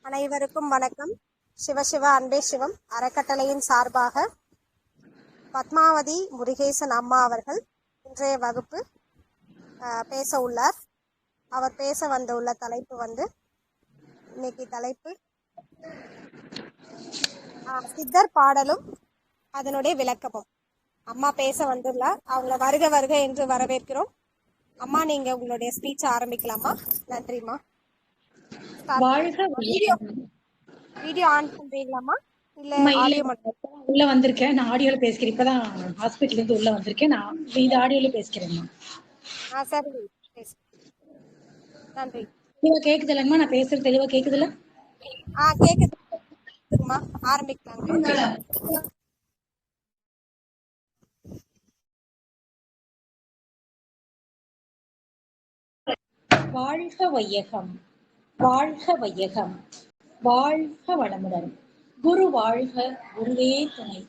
அனைவருக்கும் வணக்கம். சிவசிவா அன்பே சிவம் அறக்கட்டளையின் சார்பாக பத்மாவதி முருகேசன் அம்மா அவர்கள் இன்றைய வகுப்பு பேச உள்ளார். அவர் பேச வந்துள்ள தலைப்பு இன்னைக்கு தலைப்பு சித்தர் பாடலும் அதனுடைய விளக்கமும். அம்மா பேச வந்துள்ளார். அவங்கள வருக வருக என்று வரவேற்கிறோம். அம்மா, நீங்க உங்களுடைய ஸ்பீச் ஆரம்பிக்கலாமா? நன்றிம்மா. வீடியோ ஆன் பண்றீங்களாமா? இல்ல ஆடியோ மட்டும்? உள்ள வந்திருக்கேன். நான் ஆடியோல பேசுறேன். இப்பதான் ஹாஸ்பிட்டல்ல இருந்து உள்ள வந்திருக்கேன். நான் இந்த ஆடியோல பேசுறேன்மா. சரி, நன்றி. தெளிவா கேக்குது இல்லைங்கம்மா? நான் பேசுறது தெளிவா கேக்குதுல்ல? கேக்குதுமா, ஆரம்பிக்கலாங்க. வாழ்க வையகம், வாழ்க வையகம், வாழ்க வளமுடன். குரு வாழ்க, குருவே துணை.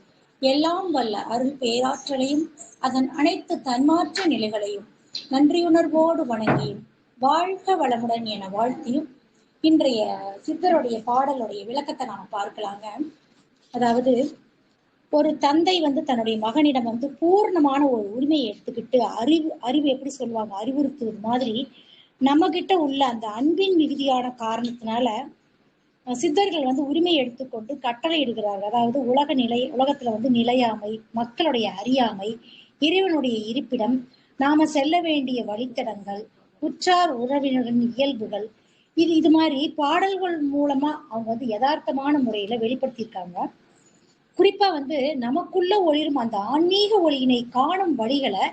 எல்லாம் வல்ல அருள் பேராற்றலையும் அதன் அனைத்து தன்மாற்ற நிலைகளையும் நன்றியுணர்வோடு வணங்கியும் வாழ்க வளமுடன் என வாழ்த்தியும் இன்றைய சித்தருடைய பாடலுடைய விளக்கத்தை நாம பார்க்கலாங்க. அதாவது, ஒரு தந்தை தன்னுடைய மகனிடம் பூர்ணமான ஒரு உரிமையை எடுத்துக்கிட்டு அறிவு எப்படி சொல்லுவாங்க, அறிவுறுத்துவது மாதிரி நம்ம கிட்ட உள்ள அந்த அன்பின் மிகுதியான காரணத்தினால சித்தர்கள் உரிமை எடுத்துக்கொண்டு கட்டளை இடுகிறார்கள். அதாவது உலகத்துல நிலையாமை, மக்களுடைய அறியாமை, இறைவனுடைய இருப்பிடம், நாம செல்ல வேண்டிய வழித்தடங்கள், உற்றார் உறவினரின் இயல்புகள், இது மாதிரி பாடல்கள் மூலமா அவங்க யதார்த்தமான முறையில வெளிப்படுத்தியிருக்காங்க. குறிப்பா நமக்குள்ள ஒளிரும் அந்த ஆன்மீக ஒளியினை காணும் வழிகளை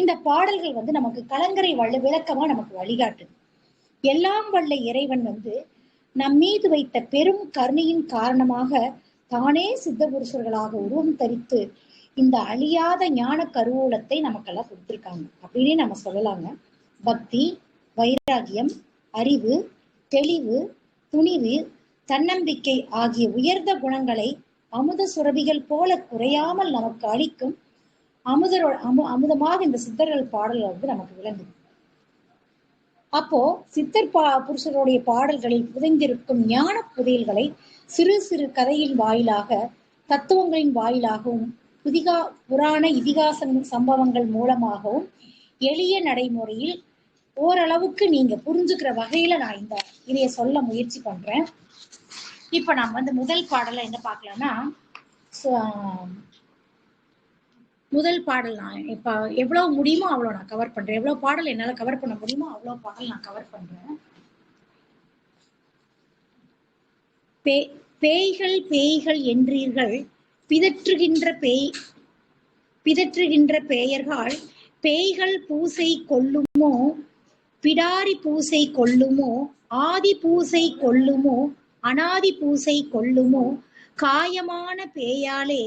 இந்த பாடல்கள் நமக்கு கலங்கரை விளக்கமா நமக்கு வழிகாட்டுது. எல்லாம் வல்ல இறைவன் நம் மீது வைத்த பெரும் கருணையின் காரணமாக தானே சித்த புருஷர்களாக உருவம் தரித்து இந்த அழியாத ஞான கருவூலத்தை நமக்கெல்லாம் கொடுத்திருக்காங்க அப்படின்னே நம்ம சொல்லலாங்க. பக்தி, வைராகியம், அறிவு, தெளிவு, துணிவு, தன்னம்பிக்கை ஆகிய உயர்ந்த குணங்களை அமுத சுரபிகள் போல குறையாமல் நமக்கு அளிக்கும் அமுதமாக இந்த சித்தர்கள் பாடல்கள் நமக்கு விளங்குது. அப்போ சித்தர் புருஷருடைய பாடல்களில் புதைந்திருக்கும் ஞான புதையல்களை சிறு சிறு கதையின் வாயிலாக, தத்துவங்களின் வாயிலாகவும், புராண இதிகாச சம்பவங்கள் மூலமாகவும் எளிய நடைமுறையில் ஓரளவுக்கு நீங்க புரிஞ்சுக்கிற வகையில நான் இதைய சொல்ல முயற்சி பண்றேன். இப்ப நான் முதல் பாடல என்ன பார்க்கலாம்னா, முதல் பாடல் நான் இப்ப எவ்வளவு முடியுமோ அவ்வளவு நான் கவர் பண்றேன். எவ்வளவு பாடல் என்னால கவர் பண்ண முடியுமோ அவ்வளவு பாடல் நான் கவர் பண்றேன். பேய்கள் என்றீர்கள், பிதற்றுகின்ற பேயர்கள், பேய்கள் பூசை கொள்ளுமோ, பிடாரி பூசை கொள்ளுமோ, ஆதி பூசை கொள்ளுமோ, அனாதி பூசை கொள்ளுமோ, காயமான பேயாலே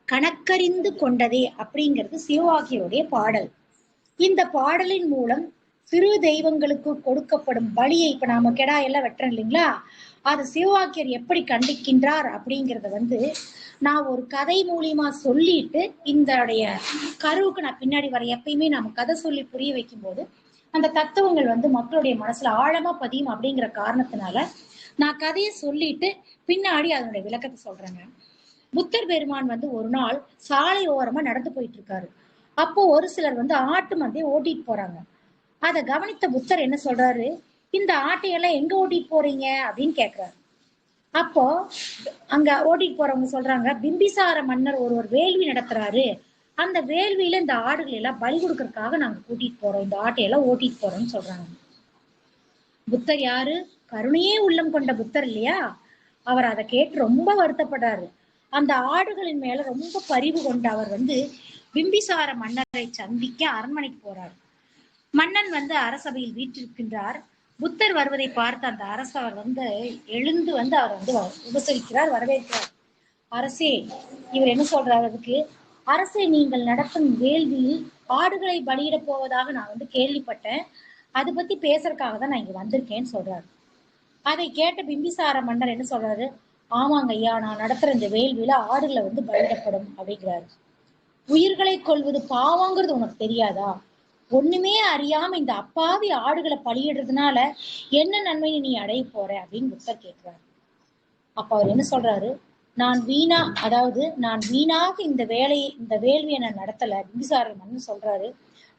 கணக்கறிந்து கொண்டதே அப்படிங்கிறது சிவவாக்கியருடைய பாடல். இந்த பாடலின் மூலம் சிறு தெய்வங்களுக்கு கொடுக்கப்படும் பலியை, இப்ப நாம கெடா எல்லாம் வெட்டுறோம் இல்லைங்களா, அது சிவவாக்கியர் எப்படி கண்டிக்கின்றார் அப்படிங்கிறத நான் ஒரு கதை மூலியமா சொல்லிட்டு இந்த கருவுக்கு நான் பின்னாடி வர. எப்பயுமே நாம கதை சொல்லி புரிய வைக்கும் போது அந்த தத்துவங்கள் மக்களுடைய மனசுல ஆழமா பதியும் அப்படிங்கிற காரணத்தினால நான் கதையை சொல்லிட்டு பின்னாடி அதனுடைய விளக்கத்தை சொல்றேங்க. புத்தர் பெருமான் ஒரு நாள் சாலை ஓரமா நடந்து போயிட்டு இருக்காரு. அப்போ ஒரு சிலர் ஆட்டு மந்தையை ஓட்டிட்டு போறாங்க. அதை கவனித்த புத்தர் என்ன சொல்றாரு, இந்த ஆட்டையெல்லாம் எங்க ஓட்டிட்டு போறீங்க அப்படின்னு கேக்குறாரு. அப்போ அங்க ஓட்டிட்டு போறவங்க சொல்றாங்க, பிம்பிசார மன்னர் ஒருவர் வேள்வி நடத்துறாரு, அந்த வேள்வியில இந்த ஆடுகள் எல்லாம் பலி கொடுக்கறதுக்காக நாங்க கூட்டிட்டு போறோம், இந்த ஆட்டையெல்லாம் ஓட்டிட்டு போறோம்னு சொல்றாங்க. புத்தர் யாரு? கருணையே உள்ளம் கொண்ட புத்தர் இல்லையா? அவர் அதை கேட்டு ரொம்ப வருத்தப்படுறாரு. அந்த ஆடுகளின் மேல ரொம்ப பரிவு கொண்டு அவர் பிம்பிசார மன்னரை சந்திக்க அரண்மனைக்கு போறார். மன்னன் அரசபையில் வீற்றிருக்கின்றார். புத்தர் வருவதை பார்த்து அந்த அரசவர் எழுந்து அவர் உபசரிக்கிறார், வரவேற்கிறார். அரசே, இவர் என்ன சொல்றாரு அதுக்கு, அரசே, நீங்கள் நடத்தும் வேள்வியில் ஆடுகளை பலியிட போவதாக நான் கேள்விப்பட்டேன், அதை பத்தி பேசுறதுக்காக தான் நான் இங்க வந்திருக்கேன்னு சொல்றாரு. அதை கேட்ட பிம்பிசார மன்னர் என்ன சொல்றாரு, ஆமாங்க ஐயா, நான் நடத்துற இந்த வேள்வியில ஆடுகளை பலியிடப்படும் அப்படிங்கிறாரு. உயிர்களை கொள்வது பாவங்கிறது உனக்கு தெரியாதா? ஒண்ணுமே அறியாம இந்த அப்பாவி ஆடுகளை பலியிடுறதுனால என்ன நன்மையை நீ அடைய போற அப்படின்னு புத்தர் கேட்கிறாரு. அப்ப அவர் என்ன சொல்றாரு, நான் வீணாக இந்த வேள்வியை நான் நடத்தல. பிம்பிசாரர் மன்னன் சொல்றாரு,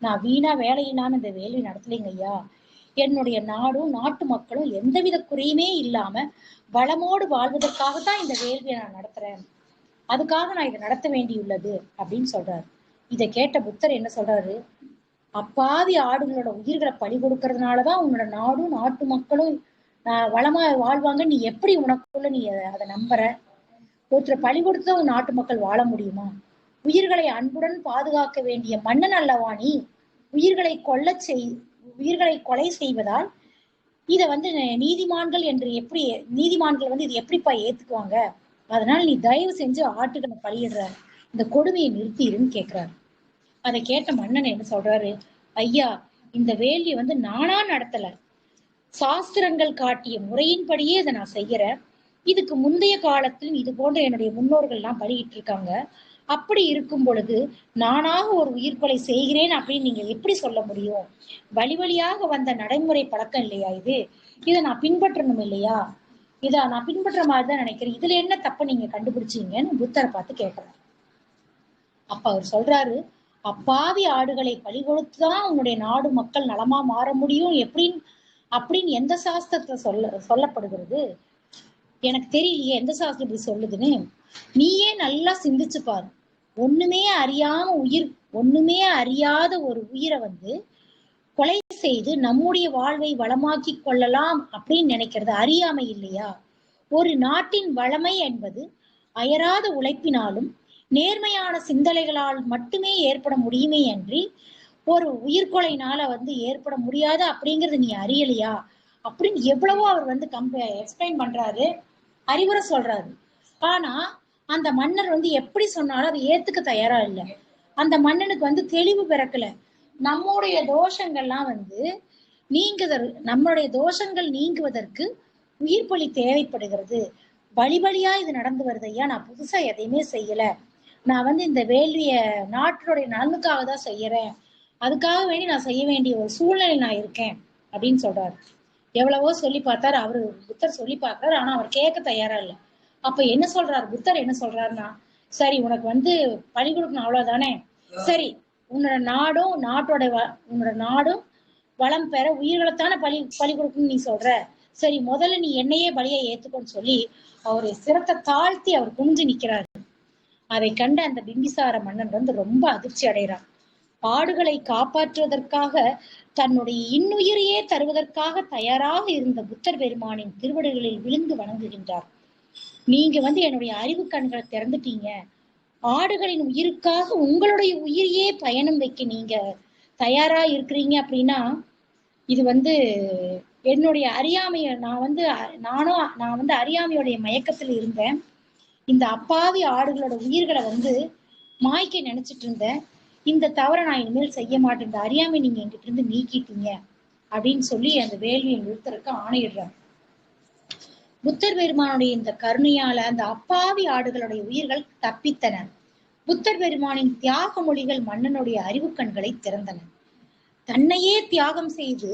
நான் வீணா வேலையினான இந்த வேள்வி நடத்தலைங்க ஐயா. என்னுடைய நாடும் நாட்டு மக்களும் எந்தவித குறையுமே இல்லாம வளமோடு வாழ்வதற்காகத்தான் இந்த வேள்வியை நான் நடத்துறேன். அதுக்காக நான் இதை நடத்த வேண்டியுள்ளது அப்படின்னு சொல்றாரு. இதை கேட்ட புத்தர் என்ன சொல்றாரு, அப்பாவி ஆடுகளோட உயிர்களை பலி கொடுக்கறதுனாலதான் உன்னோட நாடும் நாட்டு மக்களும் வளமா வாழ்வாங்க. நீ எப்படி உனக்குள்ள நீ அதை நம்புற? ஒருத்தரை பலி கொடுத்துதான் உன் நாட்டு மக்கள் வாழ முடியுமா? உயிர்களை அன்புடன் பாதுகாக்க வேண்டிய மன்னன் அல்லவா நீ? உயிர்களை கொலை செய்வதால் இத நீதிமான்கள் இது எப்படிப்பா ஏத்துக்குவாங்க? அதனால நீ தயவு செஞ்சு ஆட்டுகளை பலியிடுற இந்த கொடுமையை நிறுத்திடுன்னு கேக்குறாரு. அதை கேட்ட மன்னன் என்ன சொல்றாரு, ஐயா, இந்த வேள்வி நானா நடத்தல, சாஸ்திரங்கள் காட்டிய முறையின்படியே இதை நான் செய்யறேன். இதுக்கு முந்தைய காலத்தில் இது போன்ற என்னுடைய முன்னோர்கள் எல்லாம் பலியிட்டு இருக்காங்க. அப்படி இருக்கும் பொழுது நானாக ஒரு உயிர்கொலை செய்கிறேன் அப்படின்னு நீங்க எப்படி சொல்ல முடியும்? வழியாக வந்த நடைமுறை பழக்கம் இல்லையா இது? இதை நான் பின்பற்றணும் இல்லையா? இதை நான் பின்பற்ற மாதிரிதான் நினைக்கிறேன். இதுல என்ன தப்ப நீங்க கண்டுபிடிச்சீங்கன்னு புத்தரை பார்த்து கேட்கிறார். அப்ப அவர் சொல்றாரு, அப்பாவி ஆடுகளை பலி கொடுத்துதான் உன்னுடைய நாடு மக்கள் நலமா மாற முடியும் அப்படின்னு எந்த சாஸ்திரத்துல சொல்லப்படுகிறது? எனக்கு தெரியலையே எந்த சாஸ்திரம் இப்படி சொல்லுதுன்னு. நீயே நல்லா சிந்திச்சு பாரு. ஒண்ணுமே அறியாத ஒரு உயிரை கொலை செய்து நம்முடைய வாழ்வை வளமாக்கி கொள்ளலாம் அப்படின்னு நினைக்கிறது அறியாமை இல்லையா? ஒரு நாட்டின் வளமை என்பது அயராத உழைப்பினாலும் நேர்மையான சிந்தனைகளால் மட்டுமே ஏற்பட முடியுமே அன்றி ஒரு உயிர்கொலைனால ஏற்பட முடியாது அப்படிங்கிறது நீ அறியலையா அப்படின்னு எவ்வளவோ அவர் எக்ஸ்பிளைன் பண்றாரு, அறிவுரை சொல்றாரு. ஆனா அந்த மன்னர் எப்படி சொன்னாலும் அதை ஏத்துக்க தயாரா இல்லை. அந்த மன்னனுக்கு தெளிவு பிறக்கல. நம்முடைய தோஷங்கள்லாம் நம்மளுடைய தோஷங்கள் நீங்குவதற்கு உயிர் பலி தேவைப்படுகிறது. வழியா இது நடந்து வருது ஐயா. நான் புதுசா எதையுமே செய்யல. நான் இந்த வேள்விய நாட்டினுடைய நலனுக்காக தான் செய்யறேன். அதுக்காக வேண்டி நான் செய்ய வேண்டிய ஒரு சூழ்நிலை நான் இருக்கேன் அப்படின்னு சொல்றாரு. எவ்வளவோ சொல்லி பார்த்தாரு அவரு, புத்தர் சொல்லி பார்க்கிறாரு. ஆனா அவர் கேட்க தயாரா இல்லை. அப்ப என்ன சொல்றாரு புத்தர், என்ன சொல்றாருன்னா, சரி உனக்கு பலி கொடுக்கணும் அவ்வளவுதானே, சரி உன்னோட நாடும் வளம் பெற உயிர்களைத்தானே பலி கொடுக்கணும்னு நீ சொல்ற, சரி முதல்ல நீ என்னையே பலியை ஏத்துக்கோன்னு சொல்லி அவரு சிரத்தை தாழ்த்தி அவர் குனிஞ்சு நிக்கிறாரு. அதை கண்ட அந்த பிம்பிசார மன்னன் ரொம்ப அதிர்ச்சி அடைகிறான். ஆடுகளை காப்பாற்றுவதற்காக தன்னுடைய இன்னுயிரையே தருவதற்காக தயாராக இருந்த புத்தர் பெருமானின் திருவடிகளில் விழுந்து வணங்குகின்றார். நீங்க என்னுடைய அறிவு கண்களை திறந்துட்டீங்க. ஆடுகளின் உயிருக்காக உங்களுடைய உயிரையே பயணம் வைக்க நீங்க தயாரா இருக்கிறீங்க அப்படின்னா இது என்னுடைய அறியாமைய நான் அறியாமையுடைய மயக்கத்தில் இருந்தேன். இந்த அப்பாவி ஆடுகளோட உயிர்களை மாய்க்க நினைச்சிட்டு இருந்தேன். இந்த தவறை நான் இனிமேல் செய்ய மாட்டேன். இந்த அறியாமை நீங்க என்கிட்ட இருந்து நீக்கிட்டீங்க அப்படின்னு சொல்லி அந்த வேள்வியை நிறுத்தறதுக்கு ஆணையிடுறார். புத்தர் பெருமானுடைய இந்த கருணையால அந்த அப்பாவி ஆடுகளுடைய உயிர்கள் தப்பித்தன. புத்தர் பெருமானின் தியாக மொழிகள் மன்னனுடைய அறிவு கண்களை திறந்தன. தன்னையே தியாகம் செய்து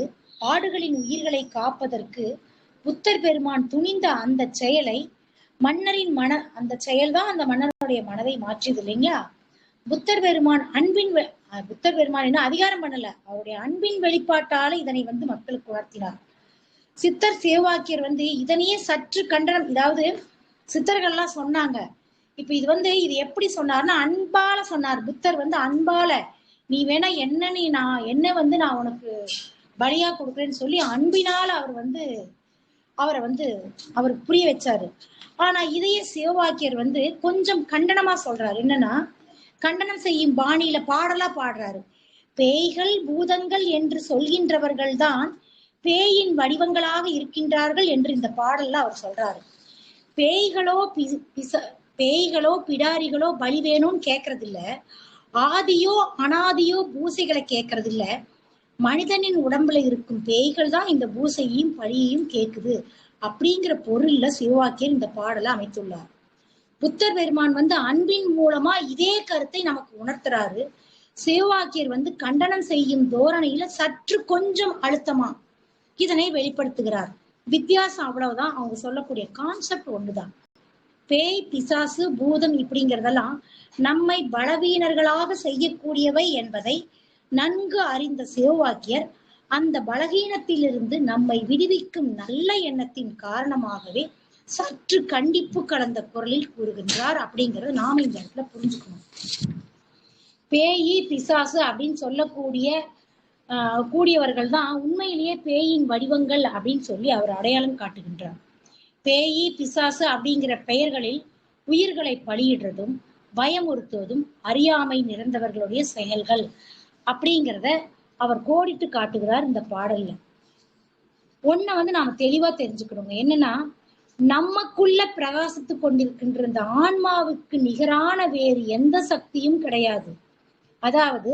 ஆடுகளின் உயிர்களை காப்பதற்கு புத்தர் பெருமான் துணிந்த அந்த செயலை அந்த செயல்தான் அந்த மன்னனுடைய மனதை மாற்றியது இல்லைங்களா? புத்தர் பெருமான் என்ன அதிகாரம் பண்ணல, அவருடைய அன்பின் வெளிப்பாட்டால இதனை மக்களுக்கு உணர்த்தினார். சித்தர் சிவவாக்கியர் இதனையே சற்று கண்டனம், அதாவது சித்தர்கள் எல்லாம் சொன்னாங்க. இப்ப இது எப்படி சொன்னார்னா அன்பால சொன்னார். புத்தர் அன்பால நீ வேணா நான் உனக்கு பலியா கொடுக்குறேன்னு சொல்லி அன்பினால அவர் புரிய வச்சாரு. ஆனா இதையே சிவவாக்கியர் கொஞ்சம் கண்டனமா சொல்றாரு. என்னன்னா கண்டனம் செய்யும் பாணியில பாடலா பாடுறாரு. பேய்கள் பூதங்கள் என்று சொல்கின்றவர்கள் தான் பேயின் வடிவங்களாக இருக்கின்றார்கள் என்று இந்த பாடல்ல அவர் சொல்றாரு. பேய்களோ பிடாரிகளோ பலி வேணும்னு கேட்கறது இல்ல, ஆதியோ அனாதியோ பூசைகளை கேட்கறது இல்ல. மனிதனின் உடம்புல இருக்கும் பேய்கள் தான் இந்த பூசையையும் பலியையும் கேக்குது அப்படிங்கிற பொருள்ல சிவவாக்கியர் இந்த பாடலை அமைத்துள்ளார். புத்தர் பெருமான் அன்பின் மூலமா இதே கருத்தை நமக்கு உணர்த்துறாரு. சிவவாக்கியர் கண்டனம் செய்யும் தோரணையில சற்று கொஞ்சம் அழுத்தமா இதனை வெளிப்படுத்துகிறார். வித்தியாசம் அவ்வளவுதான். அவங்க சொல்லக்கூடிய கான்செப்ட் ஒண்ணுதான். பேய், பிசாசு, பூதம் இப்படிங்கிறதெல்லாம் நம்மை பலவீனர்களாக செய்யக்கூடியவை என்பதை நன்கு அறிந்த சிவவாக்கியர் அந்த பலகீனத்திலிருந்து நம்மை விடுவிக்கும் நல்ல எண்ணத்தின் காரணமாகவே சற்று கண்டிப்பு கலந்த குரலில் கூறுகின்றார். அப்படிங்கறது நாம இந்த இடத்துல புரிஞ்சுக்கணும். பேயி, பிசாசு அப்படின்னு சொல்லக்கூடிய கூடியவர்கள் தான் உண்மையிலேயே பேயின் வடிவங்கள் அப்படின்னு சொல்லி அவர் அடையாளம் காட்டுகின்றார். பேயி, பிசாசு அப்படிங்கிற பெயர்களில் உயிர்களை பலியிடுறதும் பயமுறுத்துவதும் அறியாமை நிறைந்தவர்களுடைய செயல்கள் அப்படிங்கிறத அவர் கோடிட்டு காட்டுகிறார் இந்த பாடல்ல. ஒன்ன நாம தெளிவா தெரிஞ்சுக்கணுங்க. என்னன்னா, நமக்குள்ள பிரகாசித்து கொண்டிருக்கின்ற இந்த ஆன்மாவுக்கு நிகரான வேறு எந்த சக்தியும் கிடையாது. அதாவது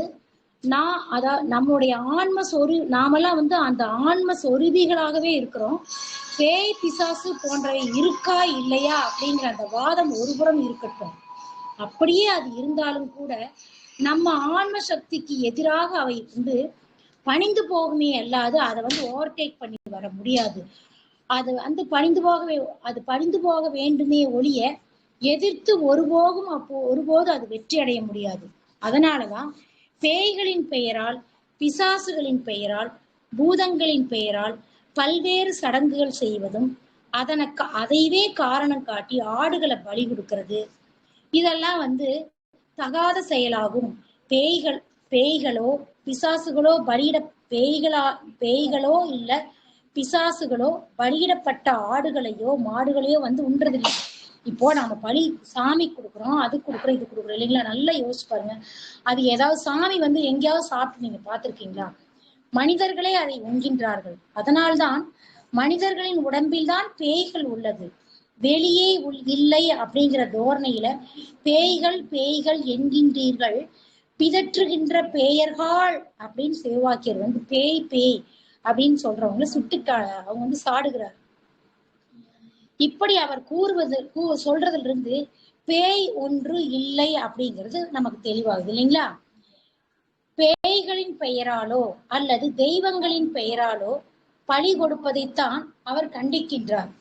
நம்முடைய ஆன்ம நாமெல்லாம் அந்த ஆன்ம சொருதிகளாகவே இருக்கிறோம். பேய், பிசாசு போன்றவை இருக்கா இல்லையா அப்படிங்கிற அந்த வாதம் ஒருபுறம் இருக்கட்டும். அப்படியே அது இருந்தாலும் கூட நம்ம ஆன்ம சக்திக்கு எதிராக அவை பணிந்து போகுமே அல்லாது அதை ஓவர்டேக் பண்ணி வர முடியாது. அது பணிந்து போக வேண்டுமே ஒழிய எதிர்த்து ஒருபோது அது வெற்றி அடைய முடியாது. அதனாலதான் பேய்களின் பெயரால், பிசாசுகளின் பெயரால், பூதங்களின் பெயரால் பல்வேறு சடங்குகள் செய்வதும் அதைவே காரணம் காட்டி ஆடுகளை பலி கொடுக்கிறது, இதெல்லாம் தகாத செயலாகும். பேய்களோ பிசாசுகளோ பேய்களோ இல்ல பிசாசுகளோ பலியிடப்பட்ட ஆடுகளையோ மாடுகளையோ உண்றதில்லை. இப்போ நாம பலி சாமி கொடுக்குறோம், அது கொடுக்குறோம், இது கொடுக்குறோம் இல்லைங்களா? நல்லா யோசிச்சு பாருங்க. அது ஏதாவது சாமி எங்கேயாவது சாப்பிட்டு நீங்க பார்த்திருக்கீங்களா? மனிதர்களே அதை உண்கின்றார்கள். அதனால்தான் மனிதர்களின் உடம்பில் தான் பேய்கள் உள்ளது, வெளியே இல்லை அப்படிங்கிற தோரணையில பேய்கள் என்கின்றீர்கள், பிதற்றுகின்ற பேயர்கள் அப்படின்னு சிவவாக்கியர் பேய் அப்படின்னு சொல்றவங்க அவங்க சாடுகிறார். இப்படி அவர் சொல்றதிலிருந்து பேய் ஒன்று இல்லை அப்படிங்கிறது நமக்கு தெளிவாகுது இல்லைங்களா? பேய்களின் பெயராலோ அல்லது தெய்வங்களின் பெயராலோ பலி கொடுப்பதைத்தான் அவர் கண்டிக்கின்றார்.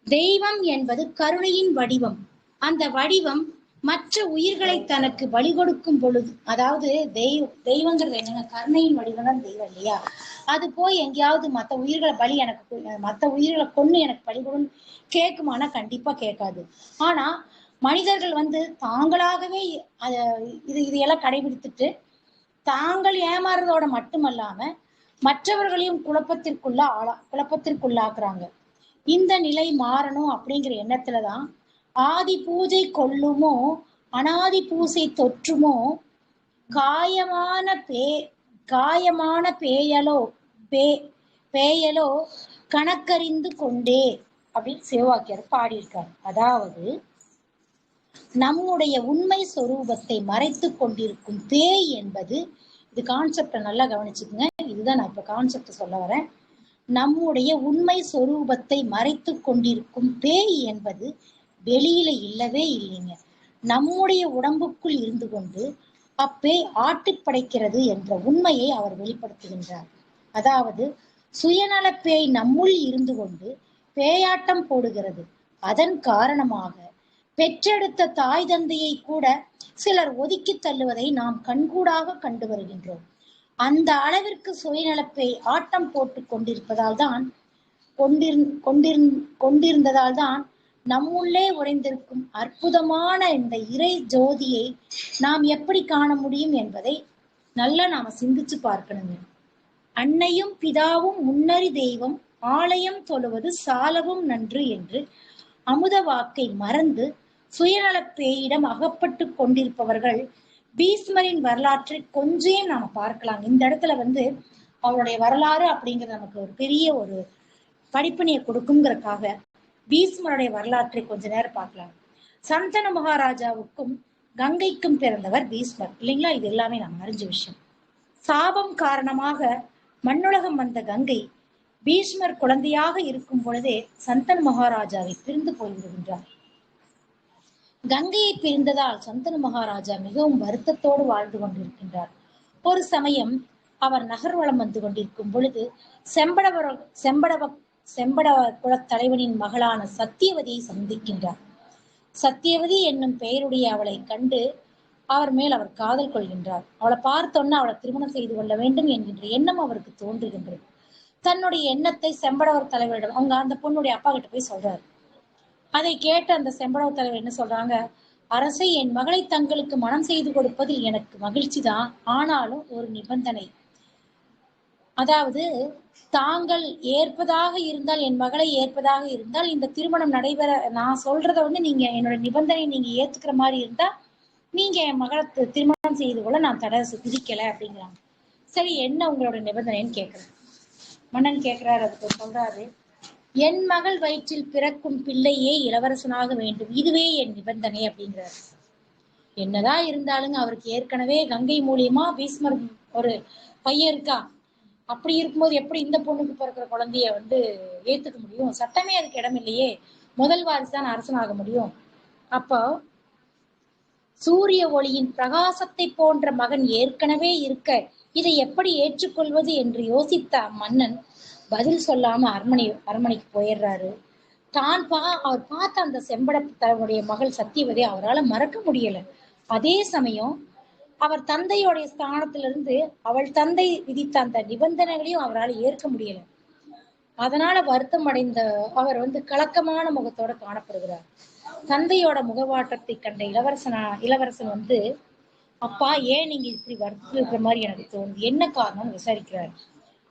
தெய்வம் என்பது கருணையின் வடிவம். அந்த வடிவம் மற்ற உயிர்களை தனக்கு பலி கொடுக்கும் பொழுது, அதாவது தெய்வங்கிறது என்னங்க? கருணையின் வடிவம் தான் தெய்வம் இல்லையா? அது போய் எங்கேயாவது மற்ற உயிர்களை கொன்னு எனக்கு பலி கொடுன்னு கேட்குமானா? கண்டிப்பா கேட்காது. ஆனா மனிதர்கள் தாங்களாகவே இதையெல்லாம் கடைபிடித்துட்டு தாங்கள் ஏமாறுறதோட மட்டுமல்லாம மற்றவர்களையும் குழப்பத்திற்குள்ளாக்குறாங்க. இந்த நிலை மாறணும் அப்படிங்கிற எண்ணத்துலதான் ஆதி பூஜை கொள்ளுமோ அனாதி பூசை தொற்றுமோ காயமான பேயலோ கணக்கறிந்து கொண்டே அப்படின்னு சிவவாக்கியர் பாடியிருக்கார். அதாவது நம்முடைய உண்மை சொரூபத்தை மறைத்து கொண்டிருக்கும் பேய் என்பது, இது கான்செப்டை நல்லா கவனிச்சுக்குங்க. இதுதான் நான் இப்ப கான்செப்ட் சொல்ல வரேன். நம்முடைய உண்மை சொரூபத்தை மறைத்து கொண்டிருக்கும் பேய் என்பது வெளியில இல்லவே இல்லைங்க. நம்முடைய உடம்புக்குள் இருந்து கொண்டு அப்பேய் ஆட்டி படைக்கிறது என்ற உண்மையை அவர் வெளிப்படுத்துகின்றார். அதாவது சுயநல பேய் நம்முள் இருந்து கொண்டு பேயாட்டம் போடுகிறது. அதன் காரணமாக பெற்றெடுத்த தாய் தந்தையை கூட சிலர் ஒதுக்கி தள்ளுவதை நாம் கண்கூடாக கண்டு வருகின்றோம். அந்த அளவிற்கு சுயநலப்பேய் ஆட்டம் போட்டு கொண்டிருந்ததால் தான் நம்முள்ளே உறைந்திருக்கும் அற்புதமான இந்த இறை ஜோதியை நாம் எப்படி காண முடியும் என்பதை நல்லா நாம சிந்திச்சு பார்க்கணுங்க. அன்னையும் பிதாவும் முன்னறி தெய்வம் ஆலயம் தொழுவது சாலவும் நன்று என்று அமுத வாக்கை மறந்து சுயநலப் பேயிடம் அகப்பட்டு கொண்டிருப்பவர்கள் பீஷ்மரின் வரலாற்றை கொஞ்சம் நாம பார்க்கலாம். இந்த இடத்துல அவருடைய வரலாறு அப்படிங்கிறது நமக்கு ஒரு பெரிய ஒரு படிப்பினையை கொடுக்குங்கிறதுக்காக பீஷ்மருடைய வரலாற்றை கொஞ்ச நேரம் பார்க்கலாம். சந்தன மகாராஜாவுக்கும் கங்கைக்கும் பிறந்தவர் பீஷ்மர் இல்லைங்களா? இது எல்லாமே நாம் அறிஞ்ச விஷயம். சாபம் காரணமாக மண்ணுலகம் வந்த கங்கை பீஷ்மர் குழந்தையாக இருக்கும் பொழுதே சந்தன மகாராஜாவை பிரிந்து போய்விடுகின்றார். கங்கையை பிரிந்ததால் சந்தன மகாராஜா மிகவும் வருத்தத்தோடு வாழ்ந்து கொண்டிருக்கின்றார். ஒரு சமயம் அவர் நகர்வலம் வந்து கொண்டிருக்கும் பொழுது செம்படவர செம்படவ செம்படவ குலத் தலைவனின் மகளான சத்தியவதியை சந்திக்கின்றார். சத்தியவதி என்னும் பெயருடைய அவளை கண்டு அவர் மேல் அவர் காதல் கொள்கின்றார். அவளை பார்த்தோன்னா அவளை திருமணம் செய்து கொள்ள வேண்டும் என்கின்ற எண்ணம் அவருக்கு தோன்றுகின்றது. தன்னுடைய எண்ணத்தை செம்படவர் தலைவரிடம் அவங்க அந்த பொண்ணுடைய அப்பா கிட்ட போய் சொல்றாரு. அதை கேட்டு அந்த செம்படவர் தலைவர் என்ன சொல்றாங்க, அரசை, என் மகளை தங்களுக்கு மனம் செய்து கொடுப்பதில் எனக்கு மகிழ்ச்சி தான், ஆனாலும் ஒரு நிபந்தனை. அதாவது தாங்கள் ஏற்பதாக இருந்தால், என் மகளை ஏற்பதாக இருந்தால் இந்த திருமணம் நடைபெற, நான் சொல்றத நீங்க என்னோட நிபந்தனை நீங்க ஏத்துக்கிற மாதிரி இருந்தா நீங்க என் மகளை திருமணம் செய்து கொள்ள நான் தடை விதிக்கல அப்படிங்கிறாங்க. சரி, என்ன உங்களோட நிபந்தனைன்னு கேட்கிறேன். மன்னன் கேட்கிறாரு. அதுக்கு சொல்றாரு, என் மகள் வயிற்றில் பிறக்கும் பிள்ளையே இளவரசனாக வேண்டும், இதுவே என் நிபந்தனை அப்படிங்கிறாரு. என்னதான் இருந்தாலுங்க அவருக்கு ஏற்கனவே கங்கை மூலியமா பீஷ்மர் ஒரு பையன் இருக்கா. அப்படி இருக்கும்போது எப்படி இந்த பொண்ணுக்கு பிறக்கிற குழந்தைய ஏத்துக்க முடியும்? சட்டமே அதுக்கு இடம் இல்லையே. முதல் வாரிசு தான் அரசனாக முடியும். அப்போ சூரிய ஒளியின் பிரகாசத்தை போன்ற மகன் ஏற்கனவே இருக்க இதை எப்படி ஏற்றுக்கொள்வது என்று யோசித்த மன்னன் பதில் சொல்லாம அரண்மனைக்கு போயிடுறாரு. அவர் பார்த்த அந்த செம்படத்தவனுடைய மகள் சத்தியவதி அவரால் மறக்க முடியல. அதே சமயம் அவர் தந்தையோடைய ஸ்தானத்திலிருந்து அவள் தந்தை விதித்த அந்த நிபந்தனைகளையும் அவரால் ஏற்க முடியல. அதனால வருத்தம் அடைந்த அவர் கலக்கமான முகத்தோட காணப்படுகிறார். தந்தையோட முகவாட்டத்தை கண்ட இளவரசன் அப்பா, ஏன் நீங்க இப்படி வருத்தத்தில் இருக்கிற மாதிரி எனக்கு தோணுது, என்ன காரணம்னு விசாரிக்கிறார்.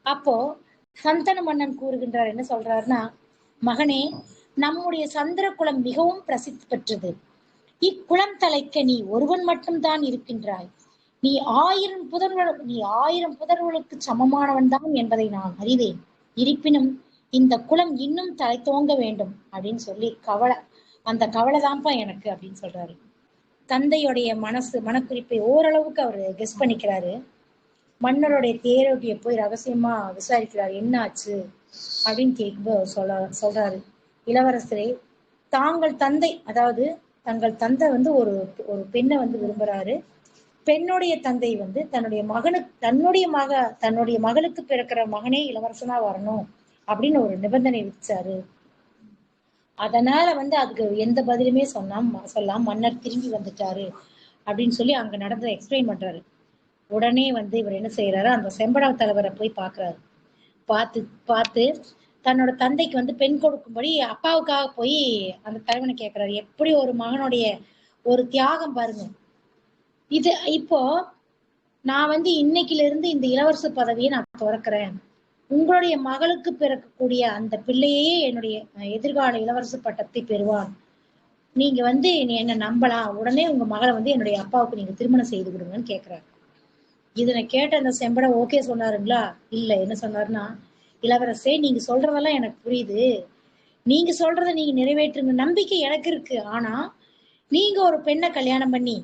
அப்போ சந்தன மன்னன் கூறுகின்றார். என்ன சொல்றாருன்னா, மகனே, நம்முடைய சந்திர குலம் மிகவும் பிரசித்தி பெற்றது. இக்குளம் தலைக்க நீ ஒருவன் மட்டும்தான் இருக்கின்றாய். நீ ஆயிரம் புதர்களுக்கு சமமானவன் தான் என்பதை நான் அறிவேன். இருப்பினும் இந்த குலம் இன்னும் தலை தோங்க வேண்டும் அப்படின்னு சொல்லி அந்த கவலை தான்ப்பா எனக்கு அப்படின்னு சொல்றாரு. தந்தையுடைய மனக்குறிப்பை ஓரளவுக்கு அவர் கெஸ் பண்ணிக்கிறாரு. மன்னருடைய தேரோட்டிய போய் ரகசியமா விசாரிக்கிறார், என்ன ஆச்சு அப்படின்னு கேட்கும்போது சொல்றாரு, இளவரசரே, தாங்கள் தந்தை, அதாவது தங்கள் தந்தை ஒரு பெண்ணை விரும்புறாரு. பெண்ணுடைய தந்தை தன்னுடைய மகளுக்கு பிறக்கிற மகனே இளவரசனா வரணும் அப்படின்னு ஒரு நிபந்தனை விதிச்சாரு. அதனால அதுக்கு எந்த பதிலுமே சொல்லாம் மன்னர் திரும்பி வந்துட்டாரு அப்படின்னு சொல்லி அங்க நடந்ததை எக்ஸ்பிளைன் பண்றாரு. உடனே இவர் என்ன செய்யறாரு, அந்த செம்படவ தலைவரை போய் பாக்குறாரு. பார்த்து தன்னோட தந்தைக்கு பெண் கொடுக்கும்படி அப்பாவுக்காக போய் அந்த தலைவனை கேட்கிறாரு. எப்படி ஒரு மகனுடைய ஒரு தியாகம் பாருங்க. இது இப்போ நான் இன்னைக்குல இருந்து இந்த இளவரச பதவியை நான் துறக்கிறேன். உங்களுடைய மகளுக்கு பிறக்கக்கூடிய அந்த பிள்ளையே என்னுடைய எதிர்கால இளவரச பட்டத்தை பெறுவான். நீங்க என்ன நம்பலாம். உடனே உங்க மகளை என்னுடைய அப்பாவுக்கு நீங்க திருமணம் செய்து கொடுங்கன்னு கேட்கிறாரு. இதனை கேட்ட அந்த செம்பட ஓகே சொன்னாருங்களா? இல்ல. என்ன சொன்னாருன்னா, இளவரசே, நீங்க சொல்றதெல்லாம் எனக்கு புரியுது. நீங்க சொல்றதை நீங்க நிறைவேற்றுங்க, நம்பிக்கை எனக்கு இருக்கு. ஆனா நீங்க ஒரு பெண்ணை கல்யாணம் பண்ணி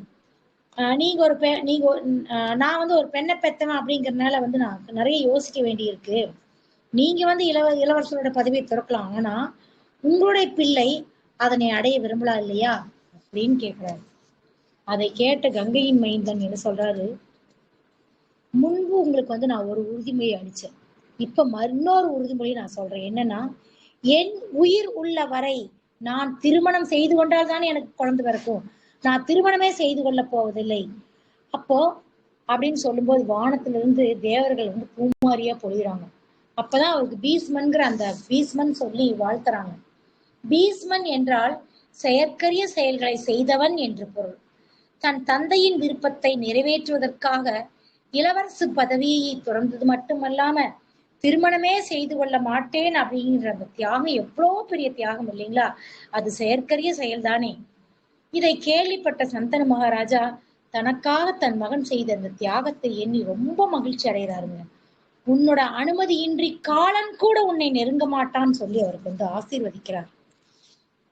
நான் ஒரு பெண்ணை பெத்தவன் அப்படிங்கறதுனால நான் நிறைய யோசிக்க வேண்டி இருக்கு. நீங்க இளவரசரோட பதவியை துறக்கலாம், ஆனா உங்களுடைய பிள்ளை அதனை அடைய விரும்பலாம் இல்லையா அப்படின்னு கேட்கிறாரு. அதை கேட்ட கங்கையின் மைந்தன் என்ன சொல்றாரு, முன்பு உங்களுக்கு நான் ஒரு உறுதிமொழி அளிச்சேன், இப்ப இன்னொரு உறுதிமொழி நான் சொல்றேன். என்னன்னா, என் உயிர் உள்ள வரை நான் திருமணம் செய்து கொண்டால் தானே எனக்கு குழந்தை பிறக்கும். நான் திருமணமே செய்து கொள்ள போவதில்லை. அப்போ அப்படின்னு சொல்லும்போது வானத்திலிருந்து தேவர்கள் பூமாரியா பொழிகிறாங்க. அப்பதான் அவருக்கு பீஷ்மன்கிற அந்த பீஷ்மன் சொல்லி வாழ்த்துறாங்க. பீஷ்மன் என்றால் செயற்கரிய செயல்களை செய்தவன் என்று பொருள். தன் தந்தையின் விருப்பத்தை நிறைவேற்றுவதற்காக இளவரசு பதவியை துறந்தது மட்டுமல்லாம திருமணமே செய்து கொள்ள மாட்டேன் அப்படிங்கிற அந்த தியாகம் எவ்வளவு பெரிய தியாகம் இல்லைங்களா? அது செயற்கரிய செயல்தானே. இதை கேள்விப்பட்ட சந்தன மகாராஜா தனக்காக தன் மகன் செய்த அந்த தியாகத்தை எண்ணி ரொம்ப மகிழ்ச்சி அடைகிறாருங்க. உன்னோட அனுமதியின்றி காலன் கூட உன்னை நெருங்க மாட்டான்னு சொல்லி அவருக்கு ஆசீர்வதிக்கிறார்.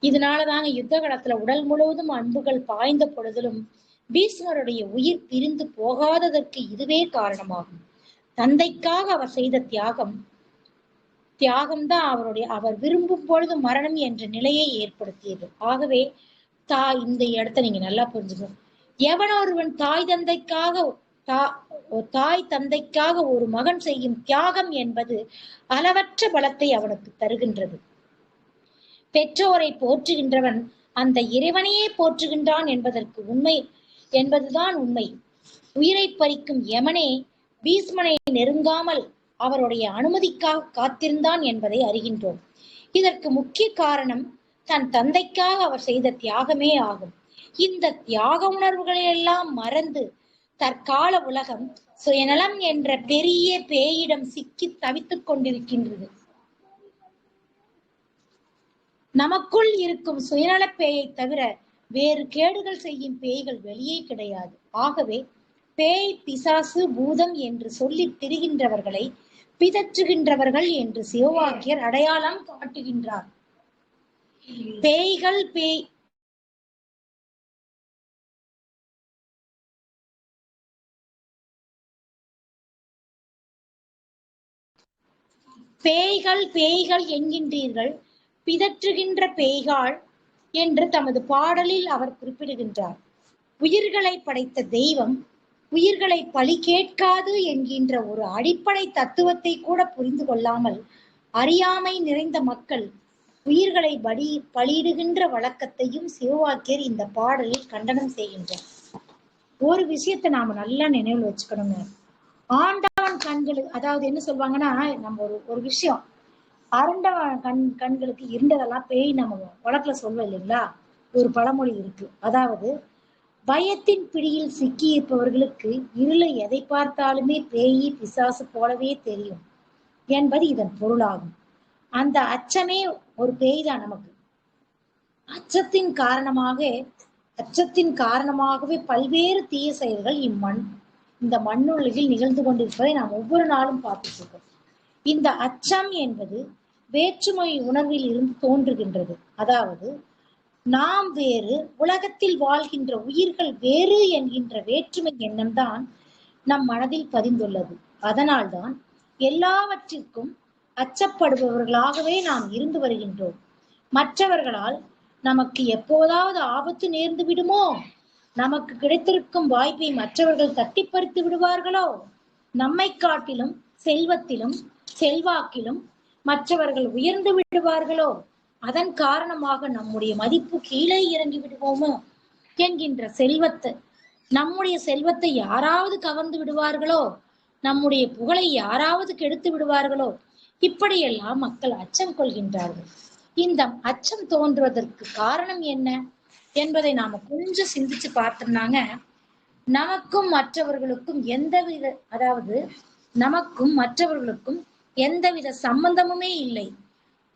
இதனாலதாங்க யுத்த காலத்துல உடல் முழுவதும் அன்புகள் பாய்ந்த பொழுதிலும் பீஷ்மருடைய உயிர் பிரிந்து போகாததற்கு இதுவே காரணமாகும். தந்தைக்காக அவர் செய்த தியாகம்தான் அவர் விரும்பும் பொழுது மரணம் என்ற நிலையை ஏற்படுத்தியது. ஆகவே இந்த இடத்த நீங்க நல்லா புரிஞ்சுக்கணும். எவன் ஒருவன் தாய் தந்தைக்காக தாய் தந்தைக்காக ஒரு மகன் செய்யும் தியாகம் என்பது அளவற்ற பலத்தை அவனுக்கு தருகின்றது. பெற்றோரை போற்றுகின்றவன் அந்த இறைவனையே போற்றுகின்றான் என்பதுதான் உண்மை. உயிரை பறிக்கும் யமனே பீஷ்மனை நெருங்காமல் அவருடைய அனுமதிக்காக காத்திருந்தான் என்பதை அறிகின்றோம். இதற்கு முக்கிய காரணம் தன் தந்தைக்காக அவர் செய்த தியாகமே ஆகும். இந்த தியாக உணர்வுகளை எல்லாம் மறந்து தற்கால உலகம் சுயநலம் என்ற பெரிய பேயிடம் சிக்கி தவித்துக் கொண்டிருக்கின்றது. நமக்குள் இருக்கும் சுயநல பேயை தவிர வேறு கேடுகள் செய்யும் பேய்கள் வெளியே கிடையாது. ஆகவே பேய், பிசாசு, பூதம் என்று சொல்லித் திரிகின்றவர்களை பிதற்றுகின்றவர்கள் என்று சிவவாக்கியர் அடையாளம் காட்டுகின்றார். பேய்கள் பேய்கள் என்கின்றீர்கள், பிதற்றுகின்ற பேய்கள் என்று தமது பாடலில் அவர் குறிப்பிடுகின்றார். உயிர்களை படைத்த தெய்வம் உயிர்களை பழி கேட்காது என்கின்ற ஒரு அடிப்படை தத்துவத்தை கூட புரிந்து கொள்ளாமல் அறியாமை நிறைந்த மக்கள் உயிர்களை பலியிடுகின்ற வழக்கத்தையும் சிவவாக்கியர் இந்த பாடலில் கண்டனம் செய்கின்றார். ஒரு விஷயத்தை நாம நல்லா நினைவில் வச்சுக்கணுங்க. ஆண்டவன் கண்களுக்கு, அதாவது என்ன சொல்லுவாங்கன்னா, நம்ம ஒரு விஷயம், அரண்டவன் கண்களுக்கு இருண்டதெல்லாம் பேய் நம்ம வழக்குல சொல்வோம் இல்லைங்களா? ஒரு பழமொழி இருக்கு. அதாவது பயத்தின் பிடியில் சிக்கி இருப்பவர்களுக்கு இருளை எதை பார்த்தாலுமே பேயி, பிசாசு போலவே தெரியும் என்பது இதன் பொருளாகும். அந்த அச்சமே ஒரு பேய் தான் நமக்கு. அச்சத்தின் காரணமாகவே பல்வேறு தீய செயல்கள் இந்த மண்ணுலகில் நிகழ்ந்து கொண்டிருப்பதை நாம் ஒவ்வொரு நாளும் பார்த்துட்டு இருக்கோம். இந்த அச்சம் என்பது வேற்றுமை உணர்வில் இருந்து தோன்றுகின்றது. அதாவது நாம் வேறு, உலகத்தில் வாழ்கின்ற உயிர்கள் வேறு என்கின்ற வேற்றுமை எண்ணம் தான் நம் மனதில் பதிந்துள்ளது. அதனால்தான் எல்லாவற்றிற்கும் அச்சப்படுபவர்களாகவே நாம் இருந்து வருகின்றோம். மற்றவர்களால் நமக்கு எப்போதாவது ஆபத்து நேர்ந்து விடுமோ, நமக்கு கிடைத்திருக்கும் வாய்ப்பை மற்றவர்கள் தட்டி பறித்து விடுவார்களோ, நம்மை காட்டிலும் செல்வத்திலும் செல்வாக்கிலும் மற்றவர்கள் உயர்ந்து விடுவார்களோ, அதன் காரணமாக நம்முடைய மதிப்பு கீழே இறங்கி விடுவோமோ என்கின்ற நம்முடைய செல்வத்தை யாராவது கவர்ந்து விடுவார்களோ, நம்முடைய புகழை யாராவது கெடுத்து விடுவார்களோ, இப்படியெல்லாம் மக்கள் அச்சம் கொள்கின்றார்கள். இந்த அச்சம் தோன்றுவதற்கு காரணம் என்ன என்பதை நாம கொஞ்சம் சிந்திச்சு பார்த்தோம்னாங்க, நமக்கும் மற்றவர்களுக்கும் எந்தவித சம்பந்தமுமே இல்லை.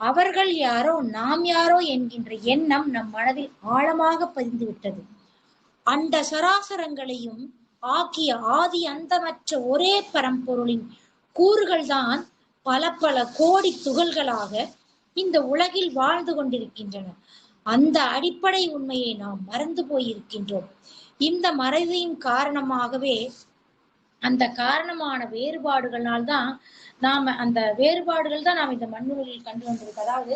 அவர்கள் யாரோ நாம் யாரோ என்கின்ற எண்ணம் நம் மனதில் ஆழமாக பதிந்து விட்டது. அண்ட சராசரங்களையும் ஆக்கிய ஆதி அந்தமற்ற ஒரே பரம்பொருளின் கூறுகள்தான் பல பல கோடி துகள்களாக இந்த உலகில் வாழ்ந்து கொண்டிருக்கின்றன. அந்த அடிப்படை உண்மையை நாம் மறந்து போயிருக்கின்றோம். இந்த மறைவின் காரணமாகவே அந்த காரணமான வேறுபாடுகள் தான் நாம் இந்த மண்ணுலகில் கண்டு வந்திருக்கு. அதாவது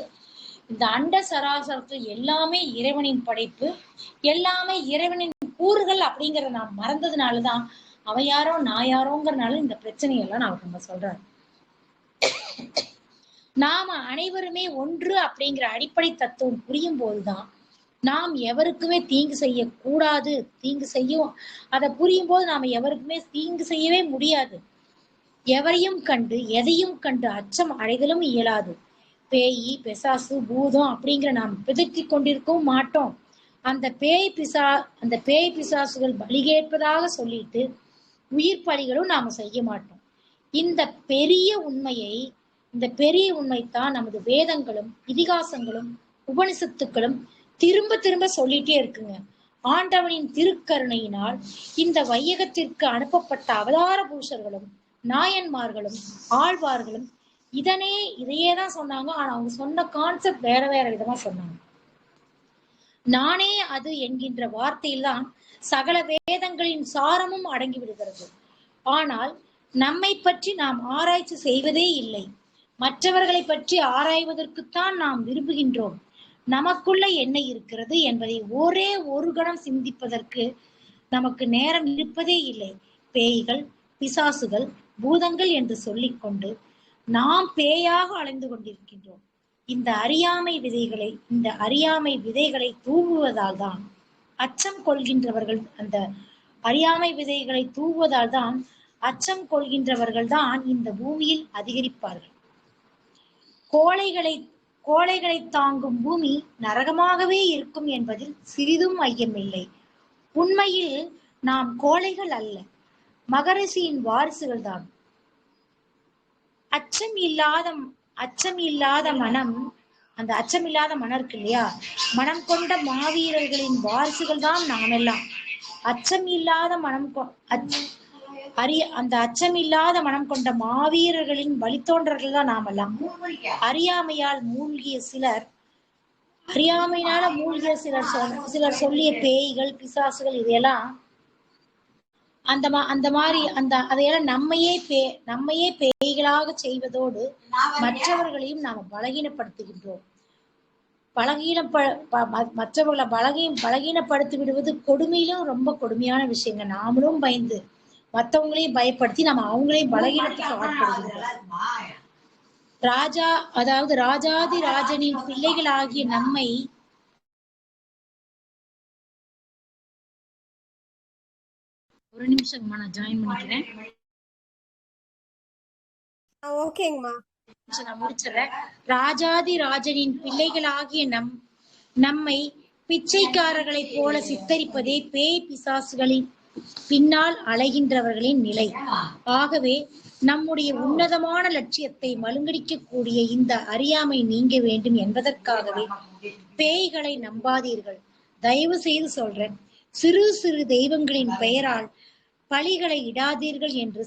இந்த அண்ட சராசரத்தில் எல்லாமே இறைவனின் படைப்பு, எல்லாமே இறைவனின் கூறுகள் அப்படிங்கிறத நாம் மறந்ததுனாலதான் அவன் யாரோ நான் யாரோங்கிறனால இந்த பிரச்சனையெல்லாம் நம்ம சொல்றாரு. நாம அனைவருமே ஒன்று அப்படிங்கிற அடிப்படை தத்துவம் புரியும் போதுதான் நாம் எவருக்குமே தீங்கு செய்யக்கூடாது, அதை புரியும் போது நாம எவருக்குமே தீங்கு செய்யவே முடியாது. எவரையும் கண்டு எதையும் கண்டு அச்சம் அடைதலும் இயலாது. பேய், பிசாசு, பூதம் அப்படிங்கிற நாம் பிதற்றி கொண்டிருக்கவும் மாட்டோம். அந்த பேய் பிசாசுகள் பலி கேட்பதாக சொல்லிட்டு உயிர் பலிகளும் நாம செய்ய மாட்டோம். இந்த பெரிய உண்மைத்தான் நமது வேதங்களும் இதிகாசங்களும் உபனிஷத்துக்களும் திரும்ப திரும்ப சொல்லிட்டே இருக்குங்க. ஆண்டவனின் திருக்கருணையினால் இந்த வையகத்திற்கு அனுப்பப்பட்ட அவதார புருஷர்களும் நாயன்மார்களும் ஆழ்வார்களும் இதையே தான் சொன்னாங்க. ஆனா அவங்க சொன்ன கான்செப்ட் வேற வேற விதமா சொன்னாங்க. நானே அது என்கின்ற வார்த்தையில்தான் சகல வேதங்களின் சாரமும் அடங்கி விடுகிறது. ஆனால் நம்மை பற்றி நாம் ஆராய்ச்சி செய்வதே இல்லை. மற்றவர்களை பற்றி ஆராய்வதற்குத்தான் நாம் விரும்புகின்றோம். நமக்குள்ள என்ன இருக்கிறது என்பதை ஒரே ஒரு கணம் சிந்திப்பதற்கு நமக்கு நேரம் இருப்பதே இல்லை. பேய்கள், பிசாசுகள், பூதங்கள் என்று சொல்லிக்கொண்டு நாம் பேயாக அலைந்து கொண்டிருக்கின்றோம். இந்த அறியாமை விதைகளை தூவுவதால் தான் அச்சம் கொள்கின்றவர்கள் அந்த அறியாமை விதைகளை தூவுவதால் தான் அச்சம் கொள்கின்றவர்கள் தான் இந்த பூமியில் அதிகரிப்பார்கள். கோழைகளை தாங்கும் பூமி நரகமாகவே இருக்கும் என்பதில் சிறிதும் ஐயமில்லை. உண்மையில் நாம் கோழைகள் அல்ல, மகரிஷியின் வாரிசுகள் தான். அச்சமில்லாத மனம், அந்த அச்சமில்லாத மனம் இருக்கு இல்லையா, மனம் கொண்ட மாவீரர்களின் வாரிசுகள் தான் நாமெல்லாம். அந்த அச்சமில்லாத மனம் கொண்ட மாவீரர்களின் வழித்தோன்றர்கள் தான் நாமெல்லாம். அறியாமையால் மூழ்கிய சிலர் சொல்லிய பேய்கள், பிசாசுகள் இதையெல்லாம் அதையெல்லாம் நம்மையே பேய்களாக செய்வதோடு மற்றவர்களையும் நாம் பலகீனப்படுத்துகின்றோம். மற்றவர்களை பலகீனப்படுத்தி விடுவது கொடுமையிலும் ரொம்ப கொடுமையான விஷயங்க. நாமளும் பயந்து மற்றவங்களையும் பயப்படுத்தி நம்ம அவங்களையும் பலகீனத்துக்கு ஆட்படுகின்றோம். ராஜாதி ராஜனின் பிள்ளைகளாகிய நம்மை ஒரு நிமிஷம்மா, நான் ஜாயின் பண்ணிக்கிறேன். ஓகேங்கம்மா, நான் முடிச்சிடறேன். ராஜாதி ராஜனின் பிள்ளைகளாகிய நம்மை பிச்சைக்காரர்களைப் போல சித்தரிப்பதே பேய் பிசாசுகளின் பின்னால் அலைகின்றவர்களின் நிலை. ஆகவே நம்முடைய உன்னதமான லட்சியத்தை மழுங்கடிக்கக்கூடிய இந்த அறியாமை நீங்க வேண்டும் என்பதற்காகவே பேய்களை நம்பாதீர்கள். தயவு செய்து சொல்றேன், சிறு சிறு தெய்வங்களின் பெயரால் பழிகளை இடாதீர்கள் என்று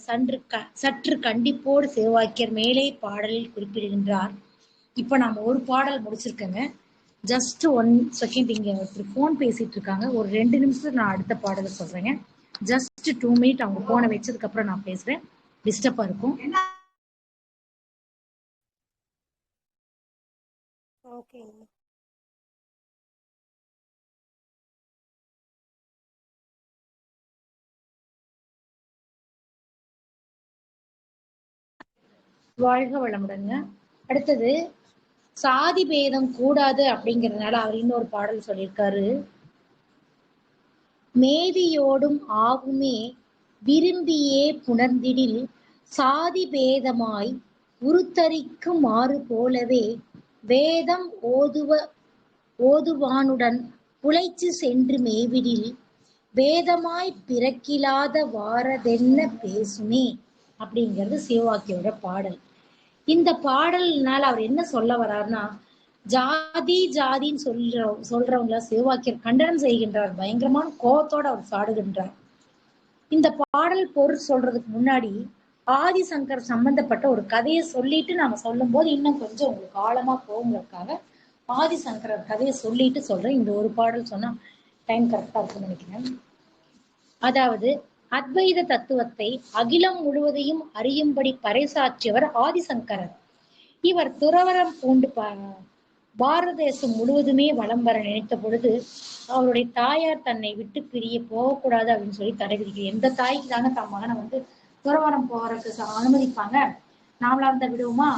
சற்று கண்டிப்போடு சிவவாக்கியர் மேலே பாடலில் குறிப்பிடுகின்றார். இப்ப நாம ஒரு பாடல் முடிச்சிருக்கேங்க. ஜஸ்ட் 1 செகண்ட், இங்க ஒருத்தர் போன் பேசிட்டு இருக்காங்க. ஒரு 2 நிமிஷத்துக்கு நான் அடுத்த பாடலை சொல்றேங்க. ஜஸ்ட் 2 மினிட் அவங்க போனை வச்சதுக்கு அப்புறம் நான் பேசுறேன். டிஸ்டர்பா இருக்கும். ஓகேங்க. வாழ்க வளமுடங்க. அடுத்தது சாதி பேதம் கூடாது அப்படிங்கிறதுனால அவர் இன்னொரு பாடல் சொல்லியிருக்காரு. மேதியோடும் ஆகுமே விரும்பியே புணர்ந்திடில் சாதி பேதமாய் உருத்தரிக்குமாறு போலவே வேதம் ஓதுவானுடன் புலைச்சு சென்று மேவிடில் வேதமாய் பிறக்கிலாத வாரதென்ன பேசுமே அப்படிங்கிறது சிவவாக்கியோட பாடல். இந்த பாடல்னால அவர் என்ன சொல்ல வர்றாருன்னா, ஜாதின்னு சொல்றவங்கள சிவவாக்கியர் கண்டனம் செய்கின்றார். பயங்கரமான கோபத்தோட அவர் சாடுகின்றார். இந்த பாடல் பொருள் சொல்றதுக்கு முன்னாடி ஆதிசங்கர் சம்பந்தப்பட்ட ஒரு கதையை சொல்லிட்டு நாம சொல்லும் போது இன்னும் கொஞ்சம் உங்களுக்கு ஆழமா போகுங்கிறதுக்காக ஆதிசங்கரர் கதையை சொல்லிட்டு சொல்றேன். இந்த ஒரு பாடல் சொன்னா டைம் கரெக்டா இருக்குன்னு நினைக்கிறேன். அதாவது அத்வைத தத்துவத்தை அகிலம் முழுவதையும் அறியும்படி பறைசாற்றியவர் ஆதிசங்கரர். இவர் துறவரம் பூண்டு பாரத தேசம் முழுவதுமே வலம் வர நினைத்த பொழுது அவருடைய தாயார் தன்னை விட்டு பிரிய போகக்கூடாது அப்படின்னு சொல்லி தடை விதிக்கிறார். எந்த தாய்க்கு தாங்க தன் மகனை துறவரம் போறதுக்கு அனுமதிப்பாங்க? நாமளா இருந்தா விடுவோமா?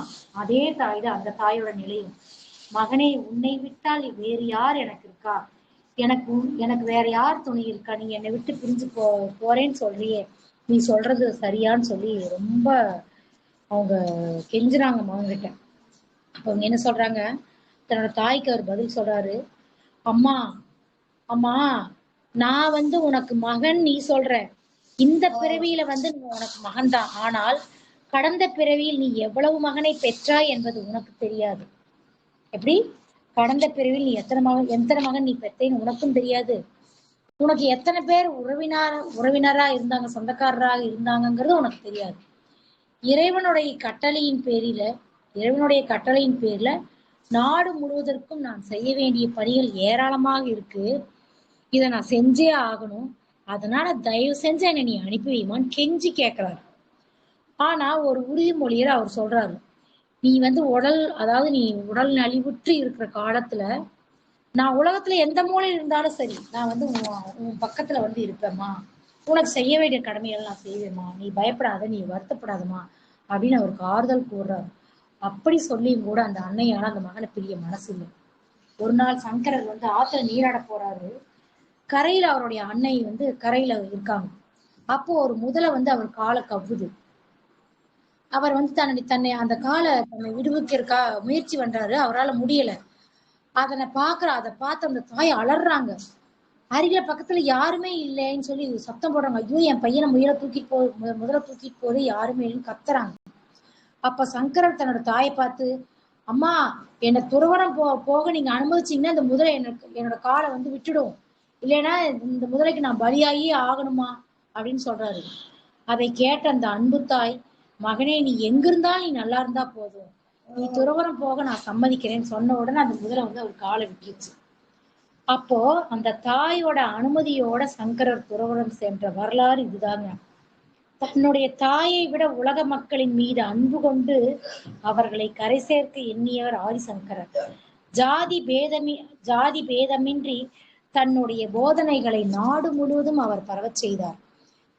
அதே தாய் தான் அந்த தாயோட நிலையும். மகனே, உன்னை விட்டால் வேறு யார் எனக்கு இருக்கா? எனக்கு வேற யார் துணை இருக்கா? நீ என்னை விட்டு பிரிஞ்சு போறேன்னு சொல்றியே, நீ சொல்றது சரியான்னு சொல்லி ரொம்ப அவங்க கெஞ்சுறாங்க மகன்கிட்ட. அப்ப அவங்க என்ன சொல்றாங்க, தன்னோட தாய்க்கு அவர் பதில் சொல்றாரு, அம்மா நான் உனக்கு மகன் நீ சொல்ற, இந்த பிறவியில உனக்கு மகன்தான். ஆனால் கடந்த பிறவியில் நீ எவ்வளவு மகனை பெற்றாய் என்பது உனக்கு தெரியாது. எப்படி? கடந்த பிறவியில் நீ எத்தனை மகன் நீ பெற்றேன்னு உனக்கும் தெரியாது. உனக்கு எத்தனை பேர் உறவினரா இருந்தாங்க, சொந்தக்காரராக இருந்தாங்கிறது உனக்கு தெரியாது. இறைவனுடைய கட்டளையின் பேர்ல நாடு முழுவதற்கும் நான் செய்ய வேண்டிய பணிகள் ஏராளமாக இருக்கு. இதை நான் செஞ்சே ஆகணும். அதனால தயவு செஞ்சு என்னை நீ அனுப்பி வைமான்னு கெஞ்சி கேட்கிறாரு. ஆனா ஒரு உறுதிமொழியில அவர் சொல்றாரு, நீ நீ உடல் நலிவுற்று இருக்கிற காலத்துல நான் உலகத்துல எந்த மூலையில் இருந்தாலும் சரி, நான் உன் பக்கத்துல இருப்பேம்மா. உனக்கு செய்ய வேண்டிய கடமைகள் நான் செய்வேம்மா, நீ பயப்படாத, நீ வருத்தப்படாதம்மா அப்படின்னு அவருக்கு ஆறுதல் கூறுறாரு. அப்படி சொல்லியும் கூட அந்த அன்னையால அந்த மகனை பிரிய மனசு இல்லை. ஒரு நாள் சங்கரர் வந்து ஆத்துல நீராட போறாரு. கரையில அவருடைய அன்னை வந்து கரையில இருக்காங்க. அப்போ ஒரு முதலை வந்து அவர் காலை கவ்வுது. அவர் வந்து தன்னை அந்த காலை தன்னை விடுவிக்கிறதுக்கா முயற்சி பண்றாரு. அவரால முடியல. அதை பார்த்து அந்த தாய் அலறாங்க. அருகில பக்கத்துல யாருமே இல்லைன்னு சொல்லி சத்தம் போடுறாங்க. ஐயோ, என் பையனை முதல்ல தூக்கிட்டு போது யாருமே இல்லைன்னு கத்துறாங்க. அப்ப சங்கரர் தன்னோட தாயை பார்த்து, அம்மா, என்னை துறவறம் போக நீங்க அனுமதிச்சீங்கன்னா இந்த முதலை என்னோட காலை வந்து விட்டுடும், இல்லைன்னா இந்த முதலைக்கு நான் பலியாகியே ஆகணுமா அப்படின்னு சொல்றாரு. அதை கேட்ட அந்த அன்பு தாய், மகனே, நீ எங்கிருந்தாலும் நீ நல்லா இருந்தா போதும், நீ துறவறம் போக நான் சம்மதிக்கிறேன்னு சொன்ன உடனே அந்த முதலை வந்து அவர் காலை விட்டுருச்சு. அப்போ அந்த தாயோட அனுமதியோட சங்கரர் துறவறம் சென்ற வரலாறு இதுதாங்க. தன்னுடைய தாயை விட உலக மக்களின் மீது அன்பு கொண்டு அவர்களை கரை சேர்க்க எண்ணியவர் ஆதிசங்கரர். ஜாதி பேதமின்றி தன்னுடைய போதனைகளை நாடு முழுவதும் அவர் பரவச் செய்தார்.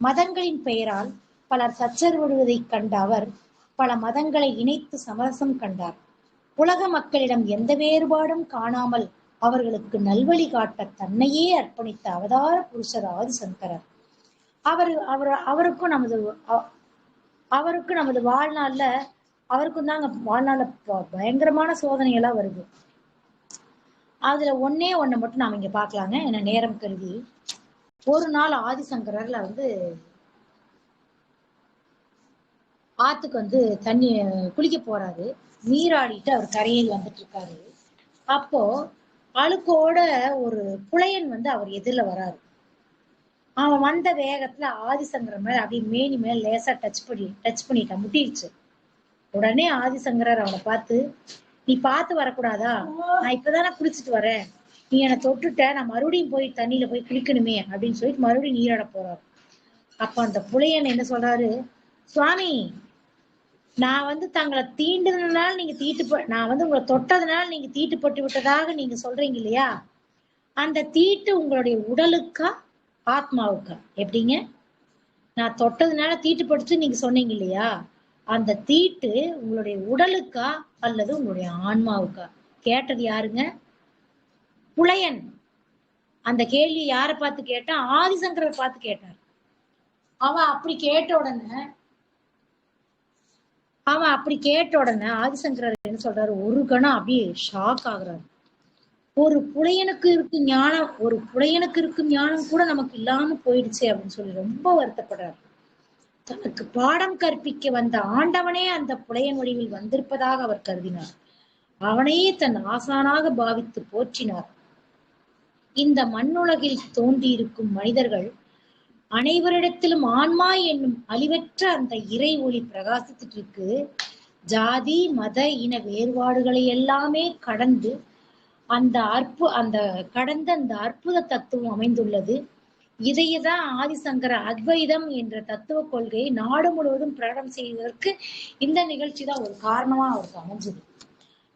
மதங்களின் பெயரால் பலர் சச்சரவிடுவதைக் கண்ட அவர் பல மதங்களை இணைத்து சமரசம் கண்டார். உலக மக்களிடம் எந்த வேறுபாடும் காணாமல் அவர்களுக்கு நல்வழி காட்ட தன்னையே அர்ப்பணித்த அவதார புருஷர் ஆதிசங்கரர். அவருக்கும் நமது வாழ்நாள்ல அவருக்கும் தாங்க வாழ்நாள்ல பயங்கரமான சோதனைகளா வருது. அதுல ஒண்ணே மட்டும் நாம இங்க பாக்கலாங்க, என்ன நேரம் கருதி. ஒரு நாள் ஆதிசங்கரர்ல வந்து ஆத்துக்கு வந்து தண்ணி குளிக்க போறாரு. நீராடிட்டு அவர் கரையில் வந்துட்டு இருக்காரு. அப்போ அழுக்கோட ஒரு புலையன் வந்து அவர் எதிரில வராரு. அவன் வந்த வேகத்துல ஆதிசங்கரர் மேல அப்படியே மேனி மேல லேசா டச் பண்ணிட்டான், முட்டிடுச்சு. உடனே ஆதிசங்கரர் அவனை பார்த்து, நீ பார்த்து வரக்கூடாதா, நான் இப்பதானே குளிச்சுட்டு வரேன், நீ என்னை தொட்டுட்ட, நான் மறுபடியும் போய் தண்ணியில போய் குளிக்கணுமே அப்படின்னு சொல்லிட்டு மறுபடியும் நீராட போறாரு. அப்ப அந்த புலையன் என்ன சொல்றாரு, சுவாமி, நான் வந்து தங்களை தீண்டுனால நீங்க நான் வந்து உங்களை தொட்டதுனால நீங்க தீட்டுப்பட்டு விட்டதாக நீங்க சொல்றீங்க இல்லையா, அந்த தீட்டு உங்களுடைய உடலுக்கா ஆத்மாவுக்கா? எப்படிங்க? நான் தொட்டதுனால தீட்டுப்பட்டு நீங்க சொன்னீங்க இல்லையா, அந்த தீட்டு உங்களுடைய உடலுக்கா அல்லது உங்களுடைய ஆன்மாவுக்கா? கேட்டது யாருங்க? புலையன். அந்த கேள்வி யாரை பார்த்து கேட்டா? ஆதிசங்கரர் பார்த்து கேட்டார். அவன் அப்படி கேட்ட உடனே ஆதிசங்கரர் என்ன சொல்றாரு, ஒரு கணம் அப்படியே ஷாக் ஆகுறாரு. ஒரு புலையனுக்கு இருக்கும் ஞானம் கூட நமக்கு இல்லாம போயிடுச்சு அப்படின்னு சொல்லி ரொம்ப வருத்தப்படுறாரு. தனக்கு பாடம் கற்பிக்க வந்த ஆண்டவனே அந்த புலையன் வடிவில் வந்திருப்பதாக அவர் கருதினார். அவனையே தன் ஆசானாக பாவித்து போற்றினார். இந்த மண்ணுலகில் தோன்றியிருக்கும் மனிதர்கள் அனைவரிடத்திலும் ஆன்மா என்னும் அழிவற்ற அந்த இறை ஒளி பிரகாசித்துட்டு இருக்கு. ஜாதி மத இன வேறுபாடுகளை எல்லாமே கடந்து அந்த அற்புத தத்துவம் அமைந்துள்ளது. இதையேதான் ஆதிசங்கர அத்வைதம் என்ற தத்துவ கொள்கையை நாடு முழுவதும் பிரகடனம் செய்வதற்கு இந்த நிகழ்ச்சி தான் ஒரு காரணமா அவருக்கு அமைஞ்சது.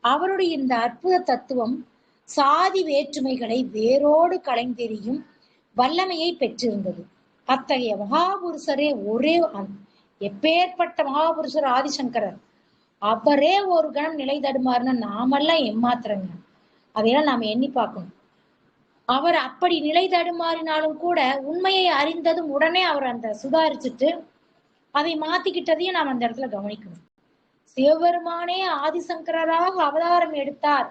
அவருடைய இந்த அற்புத தத்துவம் சாதி வேற்றுமைகளை வேரோடு களைந்தெறியும் வல்லமையை பெற்றிருந்தது. அத்தகைய மகாபுருஷரே எப்பேற்பட்ட மகாபுருஷர் ஆதிசங்கரர். அவரே ஒரு கணம் நிலை தடுமாறுனா நாமெல்லாம் ஏமாத்துறங்க. அதையெல்லாம் நாம எண்ணி பார்க்கணும். அவர் அப்படி நிலை தடுமாறினாலும் கூட உண்மையை அறிந்ததும் உடனே அவர் அந்த சுதாரிச்சுட்டு அதை மாத்திக்கிட்டதையும் நாம் அந்த இடத்துல கவனிக்கணும். சிவபெருமானே ஆதிசங்கராக அவதாரம் எடுத்தார்.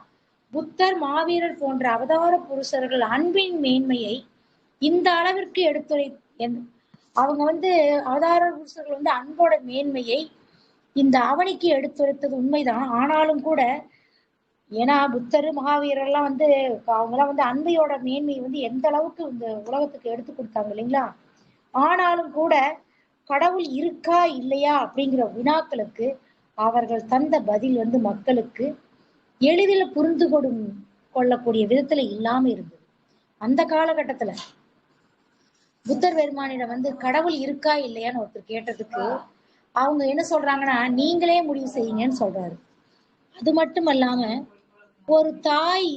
புத்தர், மாவீரர் போன்ற அவதார புருஷர்கள் அன்பின் மேன்மையை இந்த அளவிற்கு அவங்க வந்து அவதார புருஷர்கள் வந்து அன்போட மேன்மையை இந்த அவனிக்கு எடுத்துரைத்தது உண்மைதான். ஆனாலும் கூட, ஏன்னா புத்தர், மகாவீரர் எல்லாம் வந்து அவங்கெல்லாம் வந்து அன்பையோட மேன்மையை வந்து எந்த அளவுக்கு இந்த உலகத்துக்கு எடுத்து கொடுத்தாங்க இல்லைங்களா. ஆனாலும் கூட கடவுள் இருக்கா இல்லையா அப்படிங்கிற வினாக்களுக்கு அவர்கள் தந்த பதில் வந்து மக்களுக்கு எளிதில் புரிந்து கொள்ளக்கூடிய விதத்துல இல்லாம இருந்தது. அந்த காலகட்டத்துல புத்தர் பெருமானிடம் வந்து கடவுள் இருக்கா இல்லையான்னு ஒருத்தர் கேட்டதுக்கு அவங்க என்ன சொல்றாங்கன்னா, நீங்களே முடிவு செய்யுங்கன்னு சொல்றாரு. அது மட்டும் இல்லாம ஒரு தாய்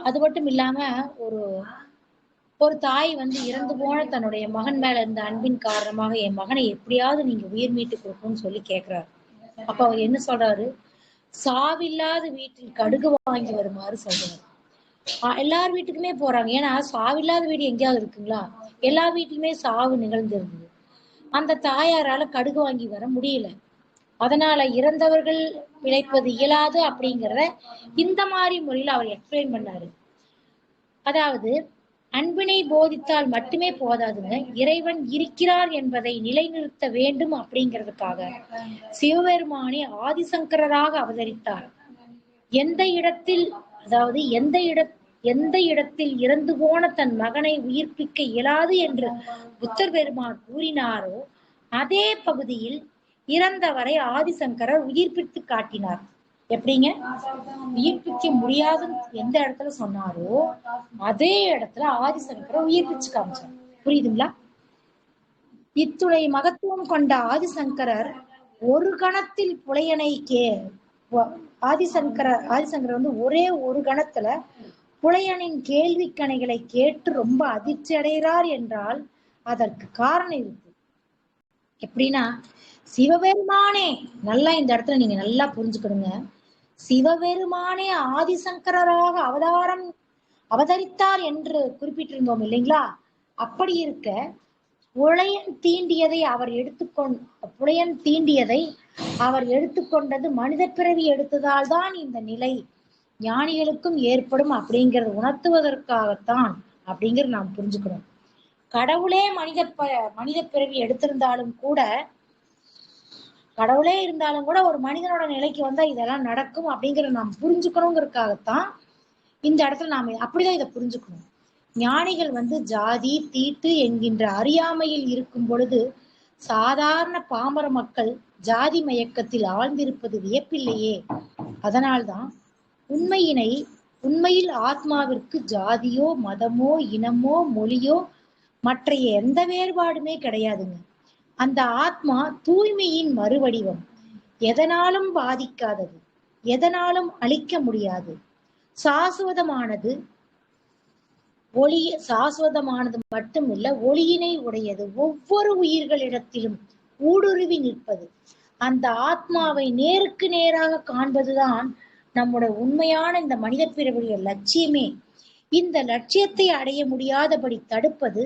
அது மட்டும் இல்லாம ஒரு தாய் வந்து இறந்து போன தன்னுடைய மகன் மேல இருந்த அன்பின் காரணமாக என் மகனை எப்படியாவது நீங்க உயிர் மீட்டு கொடுக்கணும்னு சொல்லி கேட்கிறாரு. அப்ப அவர் என்ன சொல்றாரு? சாவில்லாத வீட்டில் கடுகு வாங்கி வருமாறு சொல்றாரு. எல்லார் வீட்டுக்குமே போறாங்க. ஏன்னா சாவில்லாத வீடு எங்கேயாவது இருக்குங்களா? எல்லா வீட்லயுமே சாவு நிகழ்ந்திருந்தது. அந்த தாயாரால கடுகு வாங்கி வர முடியல. அதனால இறந்தவர்கள் பிழைப்பது இயலாது அப்படிங்கிறத இந்த மாதிரி முறையில அவர் எக்ஸ்பிளைன் பண்ணாரு. அதாவது அன்பினை போதித்தால் மட்டுமே போதாதுங்க, இறைவன் இருக்கிறார் என்பதை நிலைநிறுத்த வேண்டும் அப்படிங்கிறதுக்காக சிவபெருமானே ஆதிசங்கரராக அவதரித்தார். எந்த இடத்தில் அதாவது எந்த இடத்தில் இறந்து போன தன் மகனை உயிர்ப்பிக்க இயலாது என்று புத்தர் பெருமான் கூறினாரோ அதே பகுதியில் இறந்தவரை ஆதிசங்கரர் உயிர்ப்பித்து காட்டினார். எப்படிங்க? உயிர்ப்பிக்க முடியாதுன்னு எந்த இடத்துல சொன்னாரோ அதே இடத்துல ஆதிசங்கரர் உயிர்ப்பிச்சு காமிச்சார். புரியுதுங்களா? இத்துணை மகத்துவம் கொண்ட ஆதிசங்கரர் ஒரு கணத்தில் புலையனை ஆதிசங்கரர் வந்து ஒரே ஒரு கணத்துல புலையனின் கேள்வி கணைகளை கேட்டு ரொம்ப அதிர்ச்சி அடைகிறார் என்றால் அதற்கு காரணம் இருக்கு. எப்படின்னா, சிவபெருமானே, நல்லா இந்த இடத்துல நீங்க நல்லா புரிஞ்சுக்கணுங்க, சிவபெருமானே ஆதிசங்கரராக அவதரித்தார் என்று குறிப்பிட்டிருந்தோம் இல்லைங்களா? அப்படி இருக்க புலையன் தீண்டியதை அவர் எடுத்துக்கொண்டது மனித பிறவி எடுத்ததால் தான் இந்த நிலை ஞானிகளுக்கும் ஏற்படும் அப்படிங்கிறது உணர்த்துவதற்காகத்தான் அப்படிங்கிறது நாம் புரிஞ்சுக்கணும். கடவுளே மனித பிறவி எடுத்திருந்தாலும் கூட, கடவுளே இருந்தாலும் கூட ஒரு மனிதனோட நிலைக்கு வந்தா இதெல்லாம் நடக்கும் அப்படிங்கறத நாம் புரிஞ்சுக்கணுங்கிறதுக்காகத்தான் இந்த இடத்துல நாம அப்படிதான் இதை புரிஞ்சுக்கணும். ஞானிகள் வந்து ஜாதி தீட்டு என்கின்ற அறியாமையில் இருக்கும் பொழுது சாதாரண பாமர மக்கள் ஜாதி மயக்கத்தில் ஆழ்ந்திருப்பது வியப்பில்லையே. அதனால்தான் உண்மையில் ஆத்மாவிற்கு ஜாதியோ மதமோ இனமோ மொழியோ மற்ற எந்த வேறுபாடுமே கிடையாதுங்க. அந்த ஆத்மா தூய்மையின் மறுவடிவம், எதனாலும் பாதிக்காதது, எதனாலும் அழிக்க முடியாது, சாசுவதமானது மட்டுமில்ல, ஒளியினை உடையது, ஒவ்வொரு உயிர்களிடத்திலும் ஊடுருவி நிற்பது. அந்த ஆத்மாவை நேருக்கு நேராக காண்பதுதான் நம்முடைய உண்மையான இந்த மனித பிறவிய லட்சியமே. இந்த லட்சியத்தை அடைய முடியாதபடி தடுப்பது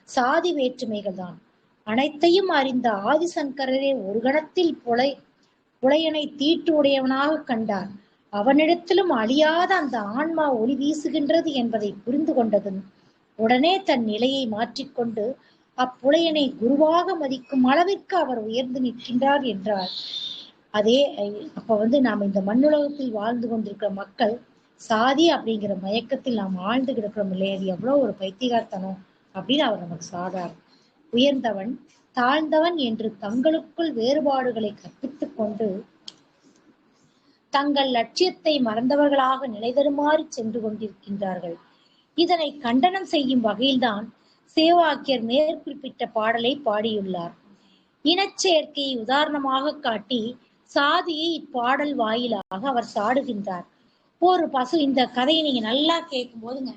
சாதி வேற்றுமைகள் தான். அனைத்தையும் அறிந்த ஆதிசங்கரரே ஒரு கணத்தில் புலையனை தீட்டு உடையவனாக கண்டார். அவனிடத்திலும் அழியாத அந்த ஆன்மா ஒளி வீசுகின்றது என்பதை புரிந்து கொண்டதும் உடனே தன் நிலையை மாற்றிக்கொண்டு அப்புலையனை குருவாக மதிக்கும் அளவிற்கு அவர் உயர்ந்து நிற்கின்றார் என்றார். அதே அப்ப வந்து நாம் இந்த மண்ணுலகத்தில் வாழ்ந்து கொண்டிருக்கிற மக்கள் சாதி அப்படிங்கிற மயக்கத்தில் நாம் ஆழ்ந்து கிடக்கிறோம் இல்லையா? அது எவ்வளவு ஒரு பைத்தியகார்த்தனம் அப்படின்னு அவர் நமக்கு சாதார். உயர்ந்தவன் தாழ்ந்தவன் என்று தங்களுக்குள் வேறுபாடுகளை கற்பித்துக் கொண்டு தங்கள் லட்சியத்தை மறந்தவர்களாக நிலைதருமாறி சென்று கொண்டிருக்கின்றார்கள். இதனை கண்டனம் செய்யும் வகையில்தான் சேவாக்கியர் மேற்குறிப்பிட்ட பாடலை பாடியுள்ளார். இனச்சேர்க்கையை உதாரணமாக காட்டி சாதியை இப்பாடல் வாயிலாக அவர் சாடுகின்றார். ஒரு பசு, இந்த கதையை நீங்க நல்லா கேட்கும் போதுங்க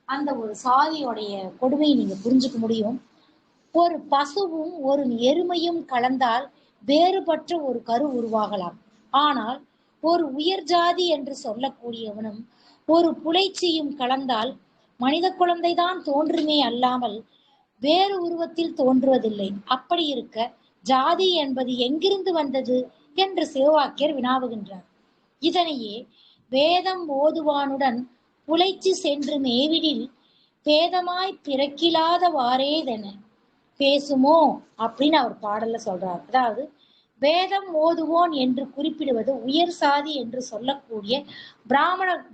அந்த ஒரு சாதியோடைய கொடுமையை நீங்க புரிஞ்சுக்க முடியும். ஒரு பசுவும் ஒரு எருமையும் கலந்தால் வேறுபட்ட ஒரு கரு உருவாகலாம். ஆனால் ஒரு உயர் ஜாதி என்று சொல்லக்கூடியவனும் ஒரு புலைச்சியும் கலந்தால் மனித குழந்தைதான் தோன்றுமே அல்லாமல் வேறு உருவத்தில் தோன்றுவதில்லை. அப்படி இருக்க ஜாதி என்பது எங்கிருந்து வந்தது என்று சிவவாக்கியர் வினாவுகின்றார். இதனையே வேதம் ஓதுவானுடன் புலைச்சி சென்று மேவிடில் பேதமாய் பிறக்கிலாதவாறேதென பேசுமோ அப்படின்னு அவர் பாடல்ல சொல்றார். அதாவது வேதம் ஓதுவோன் என்று குறிப்பிடுவது உயர் சாதி என்று சொல்லக்கூடிய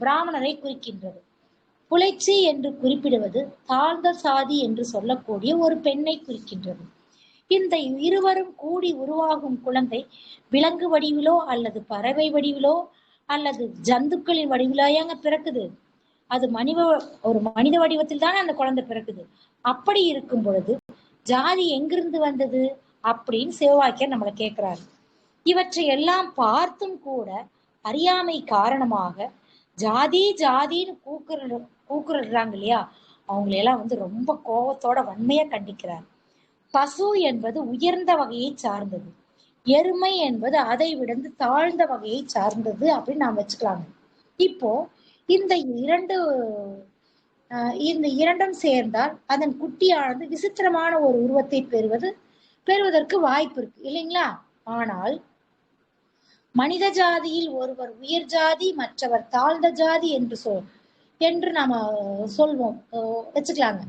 பிராமணரை குறிக்கின்றது. புலைச்சி என்று குறிப்பிடுவது தாழ்ந்த சாதி என்று சொல்லக்கூடிய ஒரு பெண்ணை குறிக்கின்றது. இந்த இருவரும் கூடி உருவாகும் குழந்தை விலங்கு வடிவிலோ அல்லது பறவை வடிவிலோ அல்லது ஜந்துக்களின் வடிவிலாயாங்க பிறக்குது. அது ஒரு மனித வடிவத்தில் தானே அந்த குழந்தை பிறக்குது. அப்படி இருக்கும் பொழுது ஜாதி எங்கிருந்து வந்தது அப்படின்னு சிவவாக்கியர் நம்மளை கேட்கிறாரு. இவற்றை எல்லாம் பார்த்தும் கூட அறியாமை காரணமாக ஜாதி ஜாதின்னு கூக்குறாங்க இல்லையா? அவங்களையெல்லாம் ரொம்ப கோபத்தோட வன்மையா கண்டிக்கிறார். பசு என்பது உயர்ந்த வகையை சார்ந்தது, எருமை என்பது அதை விட தாழ்ந்த வகையை சார்ந்தது அப்படின்னு நாம் வச்சுக்கலாங்க. இப்போ இந்த இரண்டு இந்த இரண்டும் சேர்ந்தால் அதன் குட்டியானது விசித்திரமான ஒரு உருவத்தை பெறுவதற்கு வாய்ப்பு இருக்கு இல்லைங்களா? ஆனால் மனித ஜாதியில் ஒருவர் உயர் ஜாதி, மற்றவர் தாழ்ந்த ஜாதி என்று நாம சொல்வோம், வச்சுக்கலாங்க.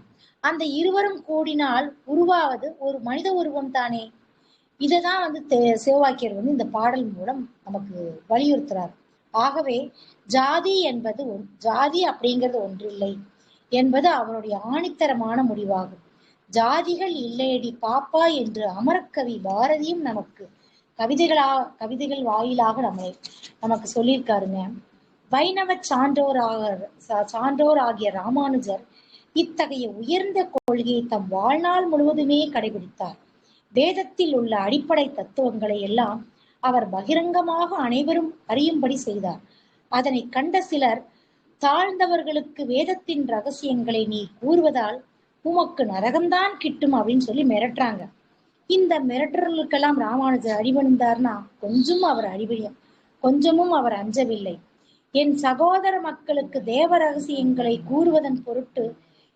அந்த இருவரும் கூடினால் உருவாவது ஒரு மனித உருவம் தானே. இதைதான் சிவவாக்கியர் இந்த பாடல் மூலம் நமக்கு வலியுறுத்துறார். ஆகவே ஜாதி அப்படிங்கிறது ஒன்றில்லை என்பது அவருடைய ஆணித்தரமான முடிவாகும். ஜாதிகள் இல்லையடி பாப்பா என்று அமரக்கவி பாரதியும் நமக்கு கவிதைகள் வாயிலாக நமக்கு சொல்லியிருக்காருங்க. வைணவ சான்றோர் ஆகிய ராமானுஜர் இத்தகைய உயர்ந்த கொள்கையை தம் வாழ்நாள் முழுவதுமே கடைபிடித்தார். வேதத்தில் உள்ள அடிப்படை தத்துவங்களை எல்லாம் அவர் பகிரங்கமாக அனைவரும் அறியும்படி செய்தார். அதனை கண்ட சிலர் தாழ்ந்தவர்களுக்கு வேதத்தின் ரகசியங்களை நீ கூறுவதால் உமக்கு நரகம்தான் கிட்டும் அப்படின்னு சொல்லி மிரட்டுறாங்க. இந்த மிரட்டலுக்கெல்லாம் ராமானுஜர் அடிபணிந்தார்னா கொஞ்சமும் அவர் அஞ்சவில்லை. என் சகோதர மக்களுக்கு தேவ ரகசியங்களை கூறுவதன் பொருட்டு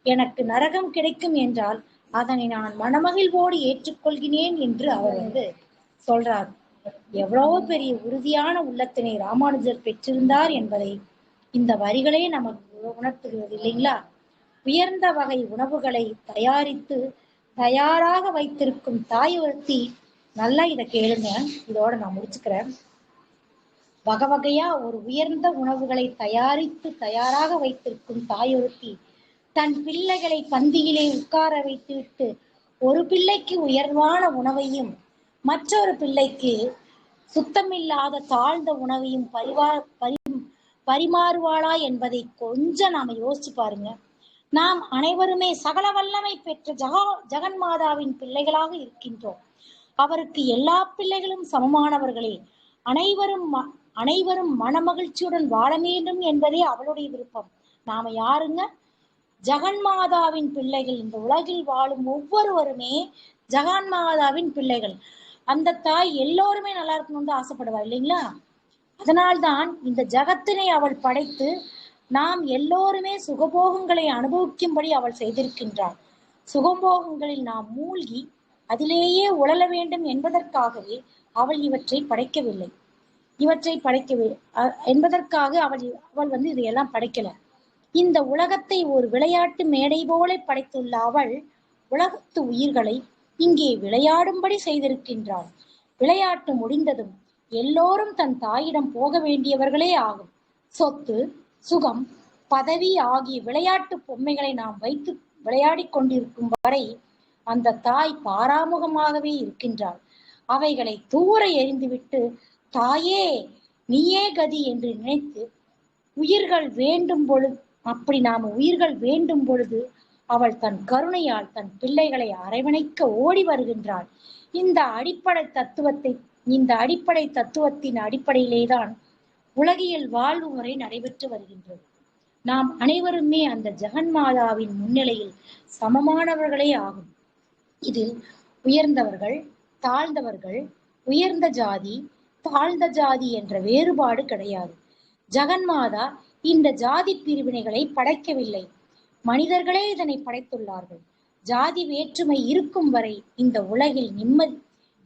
எனக்கு நரகம் கிடைக்கும் என்றால் அதனை நான் மனமகிழ்வோடு ஏற்றுக்கொள்கிறேன் என்று அவர் சொல்றார். எவ்வளவு பெரிய உறுதியான உள்ளத்தினை ராமானுஜர் பெற்றிருந்தார் என்பதை இந்த வரிகளே நமக்கு உணர்த்துகிறது இல்லைங்களா? உயர்ந்த வகை உணவுகளை தயாரித்து தயாராக வைத்திருக்கும் தாய் ஒருத்தி, நல்லா இதை கேளுங்க, இதோட நான் முடிச்சுக்கிறேன். வகையா ஒரு உயர்ந்த உணவுகளை தயாரித்து தயாராக வைத்திருக்கும் தாய் ஒருத்தி தன் பிள்ளைகளை பந்தியிலே உட்கார வைத்துவிட்டு ஒரு பிள்ளைக்கு உயர்வான உணவையும் மற்றொரு பிள்ளைக்கு சுத்தமில்லாத தாழ்ந்த உணவையும் பரிமாறுவாளா என்பதை கொஞ்சம் நாம யோசிச்சு பாருங்க. நாம் அனைவருமே சகல வல்லமை பெற்ற ஜெகன்மாதாவின் பிள்ளைகளாக இருக்கின்றோம். அவருக்கு எல்லா பிள்ளைகளும் சமமானவர்களே. அனைவரும் மனமகிழ்ச்சியுடன் வாழ வேண்டும் என்பதே அவளுடைய விருப்பம். நாம யாருங்க? ஜெகன்மாதாவின் பிள்ளைகள். இந்த உலகில் வாழும் ஒவ்வொருவருமே ஜெகன்மாதாவின் பிள்ளைகள். அந்த தாய் எல்லோருமே நல்லா இருக்கணும்னு ஆசைப்படுவா இல்லைங்களா? அதனால்தான் இந்த ஜகத்தினை அவள் படைத்து நாம் எல்லோருமே சுகபோகங்களை அனுபவிக்கும்படி அவள் செய்திருக்கின்றாள். சுகபோகங்களில் நாம் மூழ்கி அதிலேயே உழல வேண்டும் என்பதற்காகவே அவள் இவற்றை படைக்கவில்லை. என்பதற்காக அவள் இதையெல்லாம் படைக்கல. இந்த உலகத்தை ஒரு விளையாட்டு மேடை போல படைத்துள்ள அவள் உலகத்து உயிர்களை இங்கே விளையாடும்படி செய்திருக்கின்றாள். விளையாட்டு முடிந்ததும் எல்லோரும் தன் தாயிடம் போக வேண்டியவர்களே ஆகும். சொத்து, சுகம், பதவி ஆகிய விளையாட்டு பொம்மைகளை நாம் வைத்து விளையாடி கொண்டிருக்கும் வரை அந்த தாய் பாராமுகமாகவே இருக்கின்றாள். அவைகளை தூர எறிந்துவிட்டு தாயே நீயே கதி என்று நினைத்து உயிர்கள் வேண்டும் பொழுது அவள் தன் கருணையால் தன் பிள்ளைகளை அரவணைக்க ஓடி வருகின்றாள். இந்த அடிப்படை தத்துவத்தின் அடிப்படையிலேதான் உலகியல் வாழ்வு முறை நடைபெற்று வருகின்றது. நாம் அனைவருமே அந்த ஜெகன்மாதாவின் முன்னிலையில் சமமானவர்களே ஆகும். இதில் உயர்ந்தவர்கள், தாழ்ந்தவர்கள், உயர்ந்த ஜாதி, தாழ்ந்த ஜாதி என்ற வேறுபாடு கிடையாது. ஜெகன்மாதா இந்த ஜாதி பிரிவினைகளை படைக்கவில்லை, மனிதர்களே இதனை படைத்துள்ளார்கள். ஜாதி வேற்றுமை இருக்கும் வரை இந்த உலகில்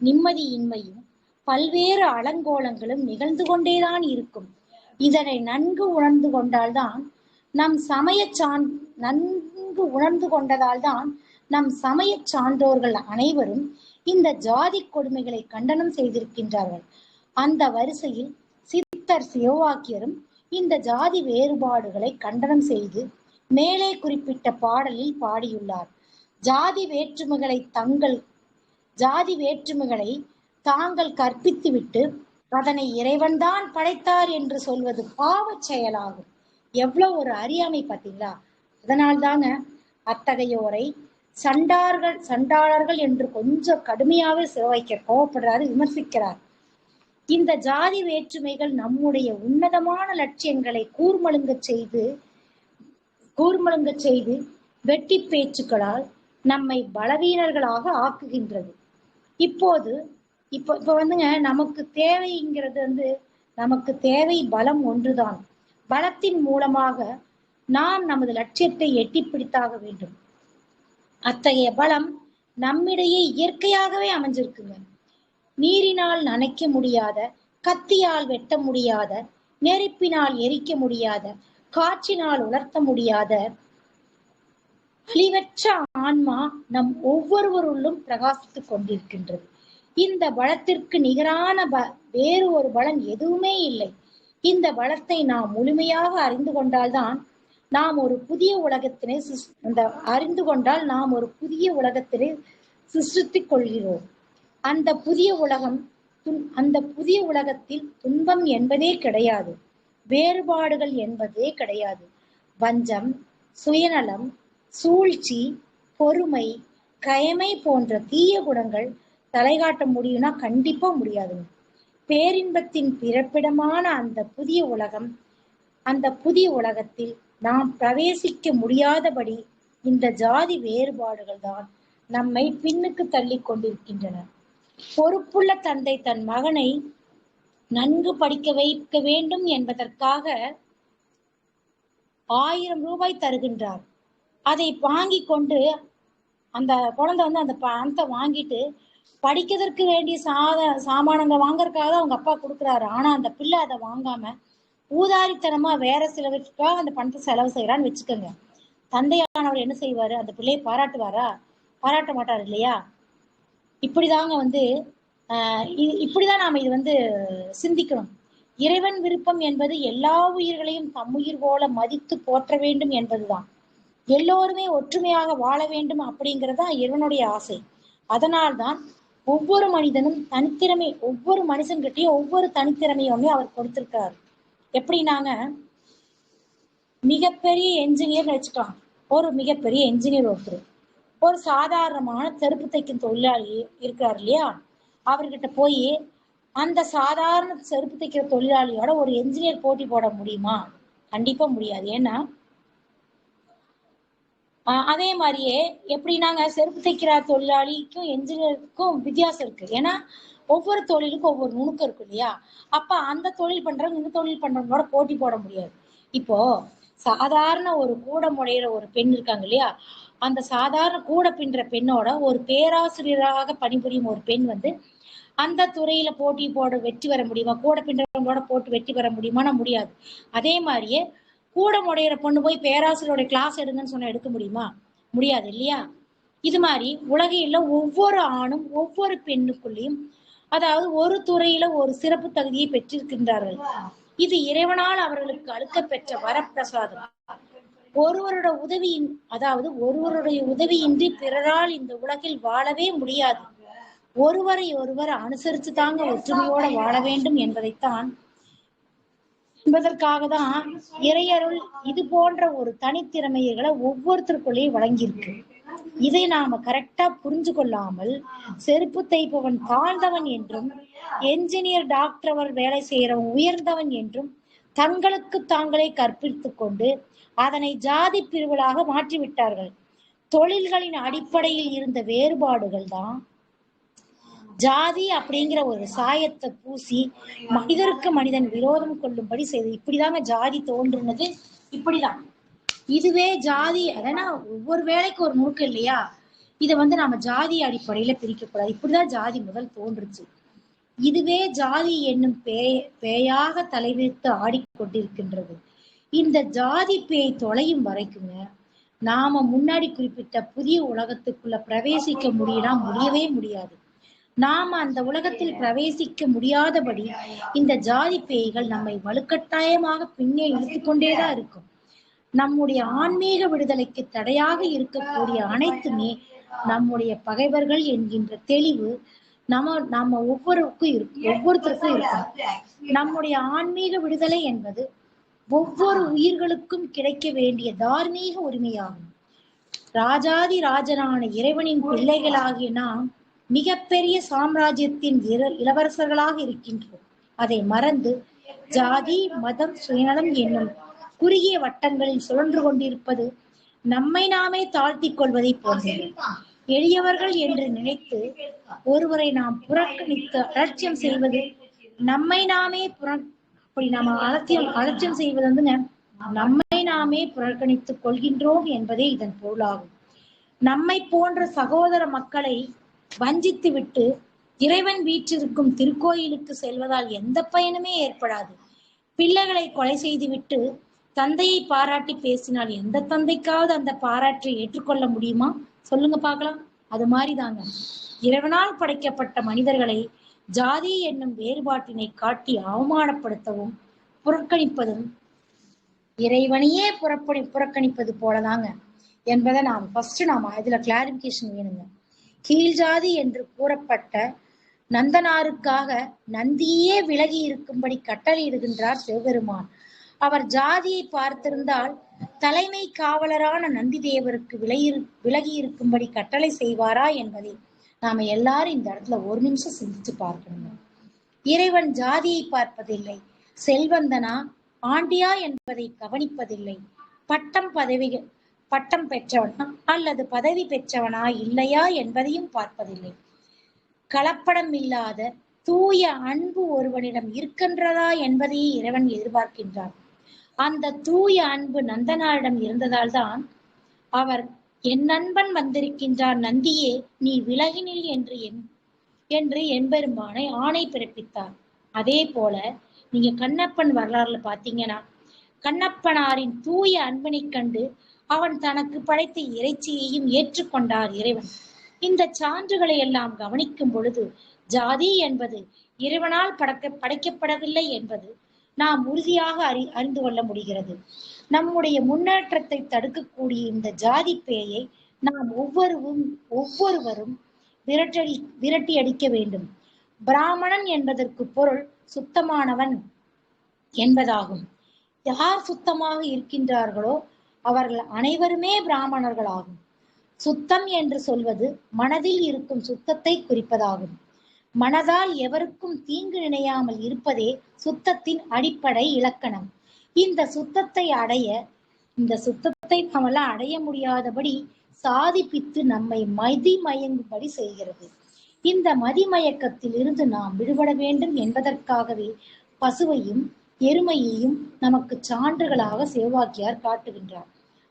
நிம்மதியின்மையும் பல்வேறு அலங்கோலங்களும் நிகழ்ந்து கொண்டேதான் இருக்கும். இதனை நன்கு உணர்ந்து கொண்டதால்தான் நம் சமய சான்றோர்கள் அனைவரும் இந்த ஜாதி கொடுமைகளை கண்டனம் செய்திருக்கின்றார்கள். அந்த வரிசையில் சித்தர் சிவவாக்கியரும் இந்த ஜாதி வேறுபாடுகளை கண்டனம் செய்து மேலே குறிப்பிட்ட பாடலில் பாடியுள்ளார். ஜாதி வேற்றுமைகளை தாங்கள் கற்பித்துவிட்டு அதனை இறைவன்தான் படைத்தார் என்று சொல்வது பாவச் செயலாகும். எவ்வளவு ஒரு அறியாமை பார்த்தீங்களா? அதனால் தாங்க அத்தகையோரை சண்டாளர்கள் என்று கொஞ்சம் கடுமையாவே சிவவாக்கியர் கோவப்படுறாரு, விமர்சிக்கிறார். இந்த ஜாதி வேற்றுமைகள் நம்முடைய உன்னதமான லட்சியங்களை கூர்மழுங்க செய்து வெட்டி பேச்சுக்களால் நம்மை பலவீனர்களாக ஆக்குகின்றது. இப்போது இப்போ இப்போ வந்துங்க நமக்கு தேவைங்கிறது நமக்கு தேவை பலம் ஒன்றுதான். பலத்தின் மூலமாக நாம் நமது லட்சியத்தை எட்டி பிடித்தாக வேண்டும். அத்தகைய பலம் நம்மிடையே இயற்கையாகவே அமைஞ்சிருக்குங்க. நீரினால் நனைக்க முடியாத, கத்தியால் வெட்ட முடியாத, நெருப்பினால் எரிக்க முடியாத, காற்றினால் உலர்த்த முடியாத அழிவற்ற ஆன்மா நம் ஒவ்வொருவருள்ளும் பிரகாசித்துக் கொண்டிருக்கின்றது. இந்த பலத்திற்கு நிகரான வேறு ஒரு பலன் எதுவுமே இல்லை. இந்த பலத்தை நாம் முழுமையாக அறிந்து கொண்டால்தான் நாம் ஒரு புதிய உலகத்தினை அறிந்து கொண்டால் நாம் ஒரு புதிய உலகத்தினை சிருஷ்டித்துக் கொள்கிறோம். அந்த புதிய உலகத்தில் துன்பம் என்பதே கிடையாது, வேறுபாடுகள் என்பதே கிடையாது. வஞ்சம், சுயநலம், சூழ்ச்சி, பொறுமை, கயமை போன்ற தீய குணங்கள் தலைகாட்ட முடியும்னா கண்டிப்பா முடியாதுங்க. பேரின்பத்தின் பிறப்பிடமான அந்த புதிய உலகத்தில் நாம் பிரவேசிக்க முடியாதபடி இந்த ஜாதி வேறுபாடுகள் தான் நம்மை பின்னுக்கு தள்ளி கொண்டிருக்கின்றன. பொறுப்புள்ள தந்தை தன் மகனை நன்கு படிக்க வைக்க வேண்டும் என்பதற்காக 1000 ரூபாய் தருகின்றார். அதை வாங்கி கொண்டு அந்த குழந்தை அந்த பணத்தை வாங்கிட்டு படிக்கிறதுக்கு வேண்டிய சாமானங்களை வாங்கறதுக்காக அவங்க அப்பா கொடுக்குறாரு. ஆனா அந்த பிள்ளை அதை வாங்காம ஊதாரித்தனமா வேற சிலவற்றுக்காக அந்த பணத்தை செலவு செய்யறான்னு வச்சுக்கோங்க. தந்தையானவர் என்ன செய்வாரு? அந்த பிள்ளையை பாராட்டுவாரா? பாராட்ட மாட்டார் இல்லையா? இப்படிதாங்க இப்படிதான் நாம இது சிந்திக்கணும். இறைவன் விருப்பம் என்பது எல்லா உயிர்களையும் தம்முயிர் போல மதித்து போற்ற வேண்டும் என்பதுதான். எல்லோருமே ஒற்றுமையாக வாழ வேண்டும் அப்படிங்கிறதா இறைவனுடைய ஆசை. அதனால்தான் ஒவ்வொரு மனிதனும் தனித்திறமை, ஒவ்வொரு மனுஷன்கிட்டையும் ஒவ்வொரு தனித்திறமையுமே அவர் கொடுத்திருக்காரு. எப்படின்னாங்க, மிகப்பெரிய என்ஜினியர் வச்சுக்கலாம். ஒரு மிகப்பெரிய என்ஜினியர் ஒரு சாதாரணமான செருப்பு தைக்கும் தொழிலாளி இருக்கிறார் இல்லையா? அவர்கிட்ட போய் அந்த சாதாரண செருப்பு தைக்கிற தொழிலாளியோட ஒரு என்ஜினியர் போட்டி போட முடியுமா? கண்டிப்பா முடியாது. ஏன்னா அதே மாதிரியே எப்படின்னாங்க, செருப்பு தைக்கிற தொழிலாளிக்கும் என்ஜினியருக்கும் வித்தியாசம் இருக்கு. ஏன்னா ஒவ்வொரு தொழிலுக்கும் ஒவ்வொரு நுணுக்கம் இருக்கு இல்லையா? அப்ப அந்த தொழில் பண்றவங்க இந்த தொழில் பண்றவங்களோட போட்டி போட முடியாது. இப்போ சாதாரண ஒரு கூட முடையிற ஒரு பெண் இருக்காங்க இல்லையா? அந்த சாதாரண கூட பின்ற பெண்ணோட ஒரு பேராசிரியராக பணிபுரியும் ஒரு பெண் அந்த துறையில போட்டி போட வெற்றி பெற முடியுமா? கூட பின்றவங்களோட போட்டு வெற்றி பெற முடியுமானா முடியாது. அதே மாதிரியே கூட முடையிற பொண்ணு போய் பேராசிரியரோட கிளாஸ் எடுங்கன்னு சொன்னா எடுக்க முடியுமா? முடியாது இல்லையா? இது மாதிரி உலகில ஒவ்வொரு ஆணும் ஒவ்வொரு பெண்ணுக்குள்ளேயும் அதாவது ஒரு துறையில ஒரு சிறப்பு தகுதியை பெற்றிருக்கின்றார்கள். இது இறைவனால் அவர்களுக்கு அளிக்க பெற்ற வரப்பிரசாதம். ஒருவருடைய உதவியின்றி பிறரால் இந்த உலகில் வாழவே முடியாது. ஒருவரை ஒருவர் அனுசரித்து தாங்க ஒற்றுமையோட வாழ வேண்டும் என்பதற்காக தான் இறையருள் இது போன்ற ஒரு தனித்திறமைகளை ஒவ்வொருத்தருக்குள்ளேயும் வழங்கியிருக்கு. இதை நாம கரெக்டா புரிஞ்சு கொள்ளாமல் செருப்பு தைப்பவன் தாழ்ந்தவன் என்றும், என்ஜினியர் டாக்டர் அவர் வேலை செய்யறவன் உயர்ந்தவன் என்றும் தங்களுக்கு தாங்களே கற்பித்துக் கொண்டு அதனை ஜாதி பிரிவுகளாக மாற்றிவிட்டார்கள். தொழில்களின் அடிப்படையில் இருந்த வேறுபாடுகள் தான் ஜாதி அப்படிங்கிற ஒரு சாயத்தை பூசி மனிதருக்கு மனிதன் விரோதம் கொள்ளும்படி செய்து. இப்படிதாங்க ஜாதி தோன்றுனது. இப்படிதான் இதுவே ஜாதி. அதனா ஒவ்வொரு வேலைக்கு ஒரு நோக்கம் இல்லையா? இதை நாம ஜாதி அடிப்படையில பிரிக்கக்கூடாது. இப்படிதான் ஜாதி முதல் தோன்றுச்சு. இதுவே ஜாதி என்னும் பேயாக தலைவிரித்து ஆடிக்கொண்டிருக்கின்றது. இந்த ஜாதி பேய் தொலையும் வரைக்குங்க நாம முன்னாடி குறிப்பிட்ட புதிய உலகத்துக்குள்ள பிரவேசிக்க முடியவே முடியாது. நாம அந்த உலகத்தில் பிரவேசிக்க முடியாதபடி இந்த ஜாதி பேய்கள் நம்மை வலுக்கட்டாயமாக பின்னே இழுத்து கொண்டேதான் இருக்கும். நம்முடைய ஆன்மீக விடுதலைக்கு தடையாக இருக்கக்கூடிய அனைத்துமே நம்முடைய பகைவர்கள் என்கின்ற தெளிவு நம்ம ஒவ்வொருத்தருக்கும் இருக்கும். நம்முடைய ஆன்மீக விடுதலை என்பது ஒவ்வொரு உயிர்களுக்கும் கிடைக்க வேண்டிய தார்மீக உரிமையாகும். ராஜாதி ராஜனான இறைவனின் பிள்ளைகளாகிய நாம் மிகப்பெரிய சாம்ராஜ்யத்தின் இளவரசர்களாக இருக்கின்றோம். அதை மறந்து ஜாதி, மதம், சுயநலம் என்னும் குறுகிய வட்டங்களில் சுழன்று கொண்டிருப்பது நம்மை நாமே தாழ்த்திக் கொள்வதை போன்றது. எளியவர்கள் என்று நினைத்து ஒருவரை நாம் புறக்கணித்து அலட்சியம் செய்வது, நம்மை நாமே அப்படி நாம அலட்சியம் செய்வது வந்துங்க, நம்மை நாமே புறக்கணித்துக் கொள்கின்றோம் என்பதே இதன் பொருளாகும். நம்மை போன்ற சகோதர மக்களை வஞ்சித்து விட்டு இறைவன் வீற்றிருக்கும் திருக்கோயிலுக்கு செல்வதால் எந்த பயனுமே ஏற்படாது. பிள்ளைகளை கொலை செய்துவிட்டு தந்தையை பாராட்டி பேசினால் எந்த தந்தைக்காவது அந்த பாராட்டை ஏற்றுக்கொள்ள முடியுமா? சொல்லுங்க பார்க்கலாம். அது மாதிரிதாங்க இறைவனால் படைக்கப்பட்ட மனிதர்களை ஜாதி என்னும் வேறுபாட்டினை காட்டி அவமானப்படுத்தவும் புறக்கணிப்பதும் இறைவனையே புறக்கணிப்பது போலதாங்க என்பதை நாம இதுல கிளாரிபிகேஷன் வேணுங்க. கீழ் ஜாதி என்று கூறப்பட்ட நந்தனாருக்காக நந்தியே விலகி இருக்கும்படி கட்டளையிடுகின்றார் சிவபெருமான். அவர் ஜாதியை பார்த்திருந்தால் தலைமை காவலரான நந்தி தேவருக்கு விலகி இருக்கும்படி கட்டளை செய்வாரா என்பதை நாம எல்லாரும் இந்த இடத்துல ஒரு நிமிஷம் சிந்திச்சு பார்க்கணும். இறைவன் ஜாதியை பார்ப்பதில்லை, செல்வந்தனா ஆண்டியா என்பதை கவனிப்பதில்லை, பட்டம் பெற்றவனா அல்லது பதவி பெற்றவனா இல்லையா என்பதையும் பார்ப்பதில்லை. கலப்படம் இல்லாத தூய அன்பு ஒருவனிடம் இருக்கின்றதா என்பதையே இறைவன் எதிர்பார்க்கின்றார். அந்த தூய அன்பு நந்தனாரிடம் இருந்ததால் தான் அவர் என் நண்பன் வந்திருக்கின்றார் நந்தியே நீ விலகினில் என்று எம்பெருமானை ஆணை பிறப்பித்தார். அதே போல நீங்க கண்ணப்பன் வரலாறுல பாத்தீங்கன்னா கண்ணப்பனாரின் தூய அன்பினை கண்டு அவன் தனக்கு படைத்த இறைச்சியையும் ஏற்றுக்கொண்டார் இறைவன். இந்த சான்றுகளை எல்லாம் கவனிக்கும் பொழுது ஜாதி என்பது இறைவனால் படைக்கப்படவில்லை என்பது நாம் உறுதியாக அறிந்து கொள்ள முடிகிறது. நம்முடைய முன்னேற்றத்தை தடுக்கக்கூடிய இந்த ஜாதி பேயை நாம் ஒவ்வொருவரும் விரட்டி அடிக்க வேண்டும். பிராமணன் என்பதற்கு பொருள் சுத்தமானவன் என்பதாகும். யார் சுத்தமாக இருக்கின்றார்களோ அவர்கள் அனைவருமே பிராமணர்கள் ஆகும். சுத்தம் என்று சொல்வது மனதில் இருக்கும் சுத்தத்தை குறிப்பதாகும். மனதால் எவருக்கும் தீங்கு நினையாமல் இருப்பதே சுத்தத்தின் அடிப்படை இலக்கணம். இந்த சுத்தத்தை நம்மளால் அடைய முடியாதபடி சாதிப்பித்து நம்மை மதிமயங்கும்படி செய்கிறது. இந்த மதிமயக்கத்தில் இருந்து நாம் விடுபட வேண்டும் என்பதற்காகவே பசுவையும் எருமையையும் நமக்கு சான்றுகளாக சிவவாக்கியார் காட்டுகின்றார்.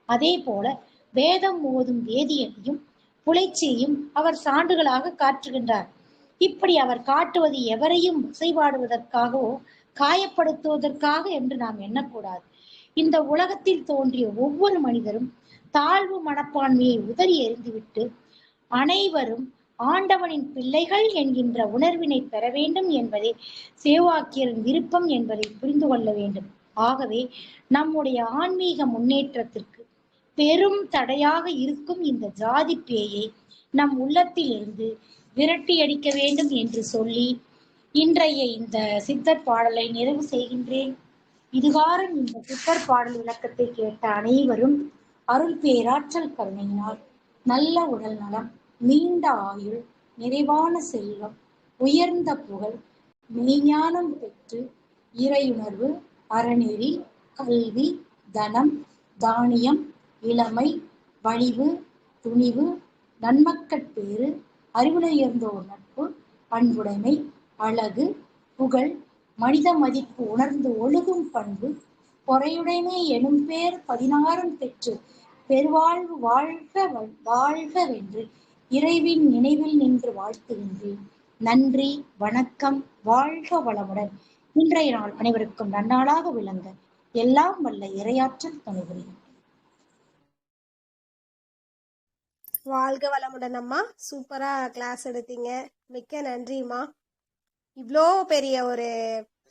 அதே போல வேதம் ஓதும் வேதியனையும் புலைச்சியையும் அவர் சான்றுகளாக காட்டுகின்றார். இப்படி அவர் காட்டுவது எவரையும் இசைபாடுவதற்காகவோ காயப்படுத்துவதற்காக என்று நாம் எண்ணக்கூடாது. இந்த உலகத்தில் தோன்றிய ஒவ்வொரு மனிதரும் தாழ்வு மனப்பான்மையை உதறி எறிந்துவிட்டு அனைவரும் ஆண்டவனின் பிள்ளைகள் என்கின்ற உணர்வினை பெற வேண்டும் என்பதே சேவாக்கியரின் விருப்பம் என்பதை புரிந்து கொள்ள வேண்டும். ஆகவே நம்முடைய ஆன்மீக முன்னேற்றத்திற்கு பெரும் தடையாக இருக்கும் இந்த ஜாதி பேயை நம் உள்ளத்திலிருந்து விரட்டி அடிக்க வேண்டும் என்று சொல்லி இன்றைய இந்த சித்தர் பாடலை நிறைவு செய்கின்றேன். இதுகாரம் இந்த சித்தர் பாடல் விளக்கத்தை கேட்ட அனைவரும் அருள் பேராற்றல் கருணையினால் நல்ல உடல் நலம், நீண்ட ஆயுள், நிறைவான செல்வம், உயர்ந்த புகழ், மெய்ஞானம் பெற்று இறையுணர்வு, அறநெறி, கல்வி, தனம், தானியம், இளமை, வலிவு, துணிவு, நன்மக்கட்பேறு, அறிவுடையர்ந்தோர் நட்பு, பண்புடைமை, அழகு, புகழ், மனித மதிப்பு உணர்ந்து ஒழுகும் பண்பு, பொறையுடைமை எனும் பேர் 16 பெற்று பெருவாழ்வு வாழ்கவென்று இறைவின் நினைவில் நின்று வாழ்த்துகின்றேன். நன்றி, வணக்கம், வாழ்க வளமுடன். இன்றைய நாள் அனைவருக்கும் நன்னாளாக விளங்க எல்லாம் வல்ல இறையாற்றல் துணை புரியும். வாழ்க வளமுடன் அம்மா. சூப்பரா கிளாஸ் எடுத்தீங்க. மிக்க நன்றிம்மா. இவ்வளோ பெரிய ஒரு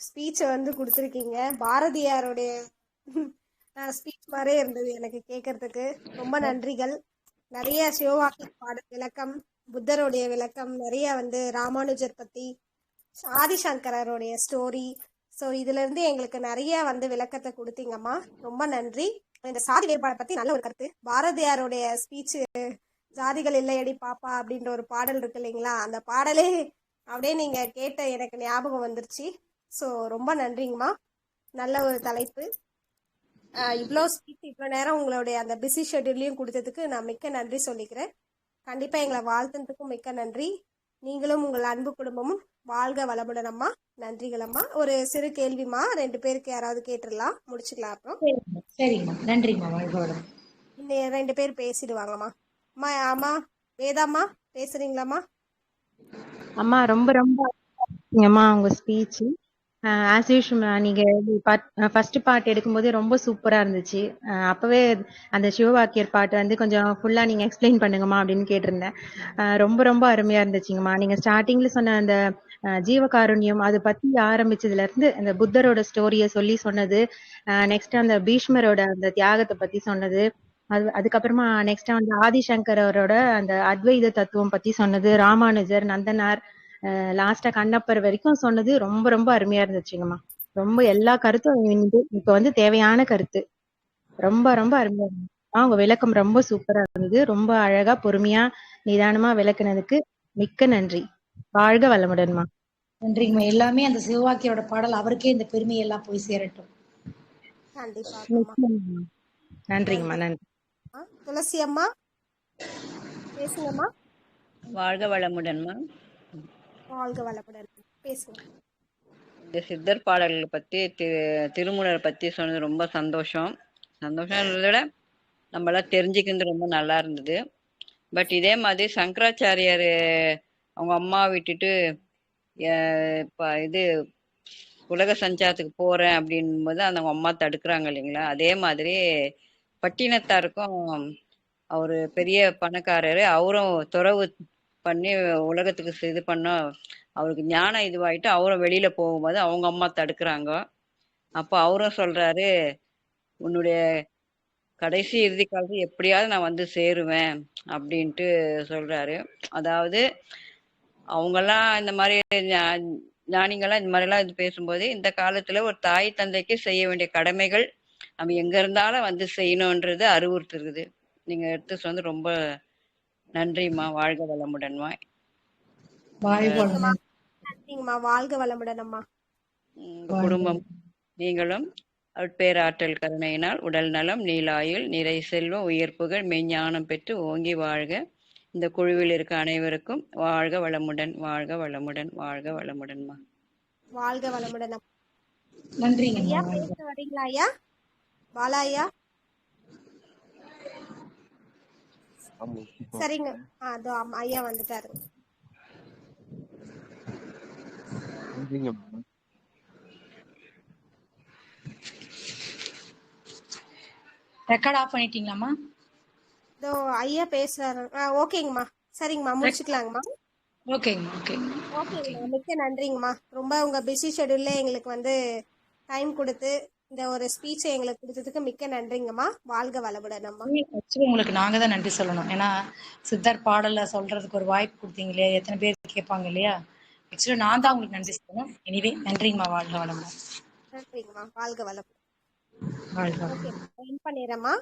ஸ்பீச்சை கொடுத்துருக்கீங்க. பாரதியாருடைய ஸ்பீச் மாதிரியே இருந்தது எனக்கு கேட்கறதுக்கு. ரொம்ப நன்றிகள். நிறைய சிவவாக்கிய பாடல் விளக்கம், புத்தருடைய விளக்கம், நிறைய ராமானுஜர் பத்தி, ஆதிசங்கரருடைய ஸ்டோரி, ஸோ இதுல இருந்து எங்களுக்கு நிறைய விளக்கத்தை கொடுத்தீங்கம்மா. ரொம்ப நன்றி. இந்த சாதி வேறுபாடை பத்தி நல்ல ஒரு கருத்து. பாரதியாருடைய ஸ்பீச் ஜாதிகள் இல்லையடி பாப்பா அப்படின்ற ஒரு பாடல் இருக்கு இல்லைங்களா, அந்த பாடலே அப்படியே நீங்க கேட்ட எனக்கு ஞாபகம் வந்துருச்சு. ஸோ ரொம்ப நன்றிங்கம்மா. நல்ல ஒரு தலைப்பு. இவ்வளோ ஸ்பீச் இவ்வளோ நேரம் உங்களுடைய அந்த பிஸி ஷெட்யூல்லையும் கொடுத்ததுக்கு நான் மிக்க நன்றி சொல்லிக்கிறேன். கண்டிப்பாக எங்களை வாழ்த்துறதுக்கும் மிக்க நன்றி. நீங்களும் உங்கள் அன்பு குடும்பமும் வாழ்க வளமுடன் அம்மா. நன்றிகள் அம்மா. ஒரு சிறு கேள்விமா, 2 பேருக்கு யாராவது கேட்டுடலாம், முடிச்சுக்கலாம். அப்புறம் சரிங்கம்மா, நன்றிம்மா, வாழ்க வளமுடன். இன்னும் 2 பேர் பேசிடுவாங்கம்மா. அம்மா அம்மா வேதாம்மா பேசுறீங்களாம்மா? அம்மா ரொம்ப ரொம்ப அம்மா உங்க ஸ்பீச் ஆஸ் யூஷுவல் நீங்க ஃபர்ஸ்ட் பார்ட் எடுக்கும்போது ரொம்ப சூப்பரா இருந்துச்சு. அப்பவே அந்த சிவவாக்கியர் பாட்டு வந்து கொஞ்சம் ஃபுல்லா நீங்க எக்ஸ்பிளைன் பண்ணுங்கம்மா அப்படின்னு கேட்டிருந்தேன். ரொம்ப ரொம்ப அருமையா இருந்துச்சுங்கம்மா. நீங்க ஸ்டார்டிங்ல சொன்ன அந்த ஜீவகாருண்யம் அது பத்தி ஆரம்பிச்சதுல இருந்து அந்த புத்தரோட ஸ்டோரிய சொல்லி சொன்னது, நெக்ஸ்ட் அந்த பீஷ்மரோட அந்த தியாகத்தை பத்தி சொன்னது, அதுக்கப்புறமா நெக்ஸ்ட் வந்து ஆதிசங்கரோட அந்த அத்வைத தத்துவம் பத்தி சொன்னது, ராமானுஜர், நந்தனார், லாஸ்டா கண்ணப்பர் வரைக்கும் சொன்னது ரொம்ப ரொம்ப அருமையா இருந்துச்சுங்கம்மா. ரொம்ப எல்லா கருத்தும் இப்ப வந்து தேவையான கருத்து. ரொம்ப ரொம்ப அருமையா இருந்துச்சு. உங்க விளக்கம் ரொம்ப சூப்பரா இருந்தது. ரொம்ப அழகா பொறுமையா நிதானமா விளக்குனதுக்கு மிக்க நன்றி. வாழ்க வளமுடன்மா. நன்றிங்கம்மா. எல்லாமே அந்த சிவவாக்கியோட பாடல் அவருக்கே இந்த பெருமை எல்லாம் போய் சேரட்டும். கண்டிப்பா. நன்றிங்கம்மா. நன்றி. துளசி அம்மா பேசுங்கம்மா. வாழ்க வளமுடன்மா. வாழ்க வளமுடன் பேசுங்க. இந்த சித்தர் பாடல்களை பத்தி திருமூலரை பத்தி சொன்னது ரொம்ப சந்தோஷம். சந்தோஷம்ன்றதை விட நம்மளாம் தெரிஞ்சுக்கிறது ரொம்ப நல்லா இருந்தது. பட் இதே மாதிரி சங்கராச்சாரியார் அவங்க அம்மா விட்டுட்டு இது உலக சஞ்சாரத்துக்கு போறேன் அப்படின்னும் போது அந்த அம்மா தடுக்கிறாங்க இல்லைங்களா? அதே மாதிரி பட்டினத்தாருக்கும் அவரு பெரிய பணக்காரரு, அவரும் துறவு பண்ணி உலகத்துக்கு இது பண்ண அவருக்கு ஞானம் இதுவாயிட்டு அவரும் வெளியில போகும்போது அவங்க அம்மா தடுக்கிறாங்க. அப்போ அவரும் சொல்றாரு, உன்னுடைய கடைசி இறுதி காலத்துல எப்படியாவது நான் வந்து சேருவேன் அப்படின்ட்டு சொல்றாரு. அதாவது அவங்கெல்லாம் இந்த மாதிரி ஞானிகள்லாம் இந்த மாதிரிலாம் இது பேசும்போது இந்த காலத்துல ஒரு தாய் தந்தைக்கு செய்ய வேண்டிய கடமைகள் நம்ம எங்க இருந்தாலும் வந்து செய்யணும்ன்றது அறிவுறுத்துருக்குது. நீங்க எடுத்து சொன்னது ரொம்ப நன்றிம்மா. வாழ்க வளமுடன்மா. நன்றிங்கம்மா. வாழ்க வளமுடன் அம்மா. குடும்பம் நீங்களும் அருட்பேராற்றல் கருணையினால் உடல் நலம், நீலாயுள், நிறை செல்வம், உயர்ப்புகள், மெய்ஞானம் பெற்று ஓங்கி வாழ்க. இந்த குழுவில் இருக்க அனைவருக்கும் வாழ்க வளமுடன், வாழ்க வளமுடன், வாழ்க வளமுடன்மா. வாழ்க வளமுடன். நன்றிங்க. ஐயா பேச வரீங்களா ஐயா? பாலா ஐயா சரிங்க. அதோ ஐயா வந்துட்டாரு. ரெக்கார்ட் ஆஃப் பண்ணிட்டீங்களாம்மா? இதோ ஐயா பேசுறாரு. ஓகேங்கம்மா. சரிங்கம்மா, முடிச்சுக்கலாங்கம்மா. ஓகேங்கம்மா. மிக்க நன்றிங்கம்மா. ரொம்ப உங்க பிஸி ஷெட்யூல்ல எங்களுக்கு வந்து டைம் கொடுத்து இந்த ஒரு ஸ்பீச்சை எங்களுக்கு கொடுத்ததுக்கு மிக்க நன்றிங்கம்மா. வாழ்க வளமுடன் அம்மா. ஆக்சுவலி உங்களுக்கு நாங்க தான் நன்றி சொல்லணும். ஏன்னா சித்தர் பாடல சொல்றதுக்கு ஒரு வாய்ப்பு கொடுத்தீங்க இல்லையா? எத்தனை பேர் கேட்பாங்க இல்லையா? ஆக்சுவலி நான் தான் உங்களுக்கு நன்றி சொல்லணும். எனிவே நன்றிங்கம்மா. வாழ்க வளமுடன். நன்றிங்கம்மா. வாழ்க வளமுடன். வாழ்க வளமுடன். பண்ணிடுறேம்மா.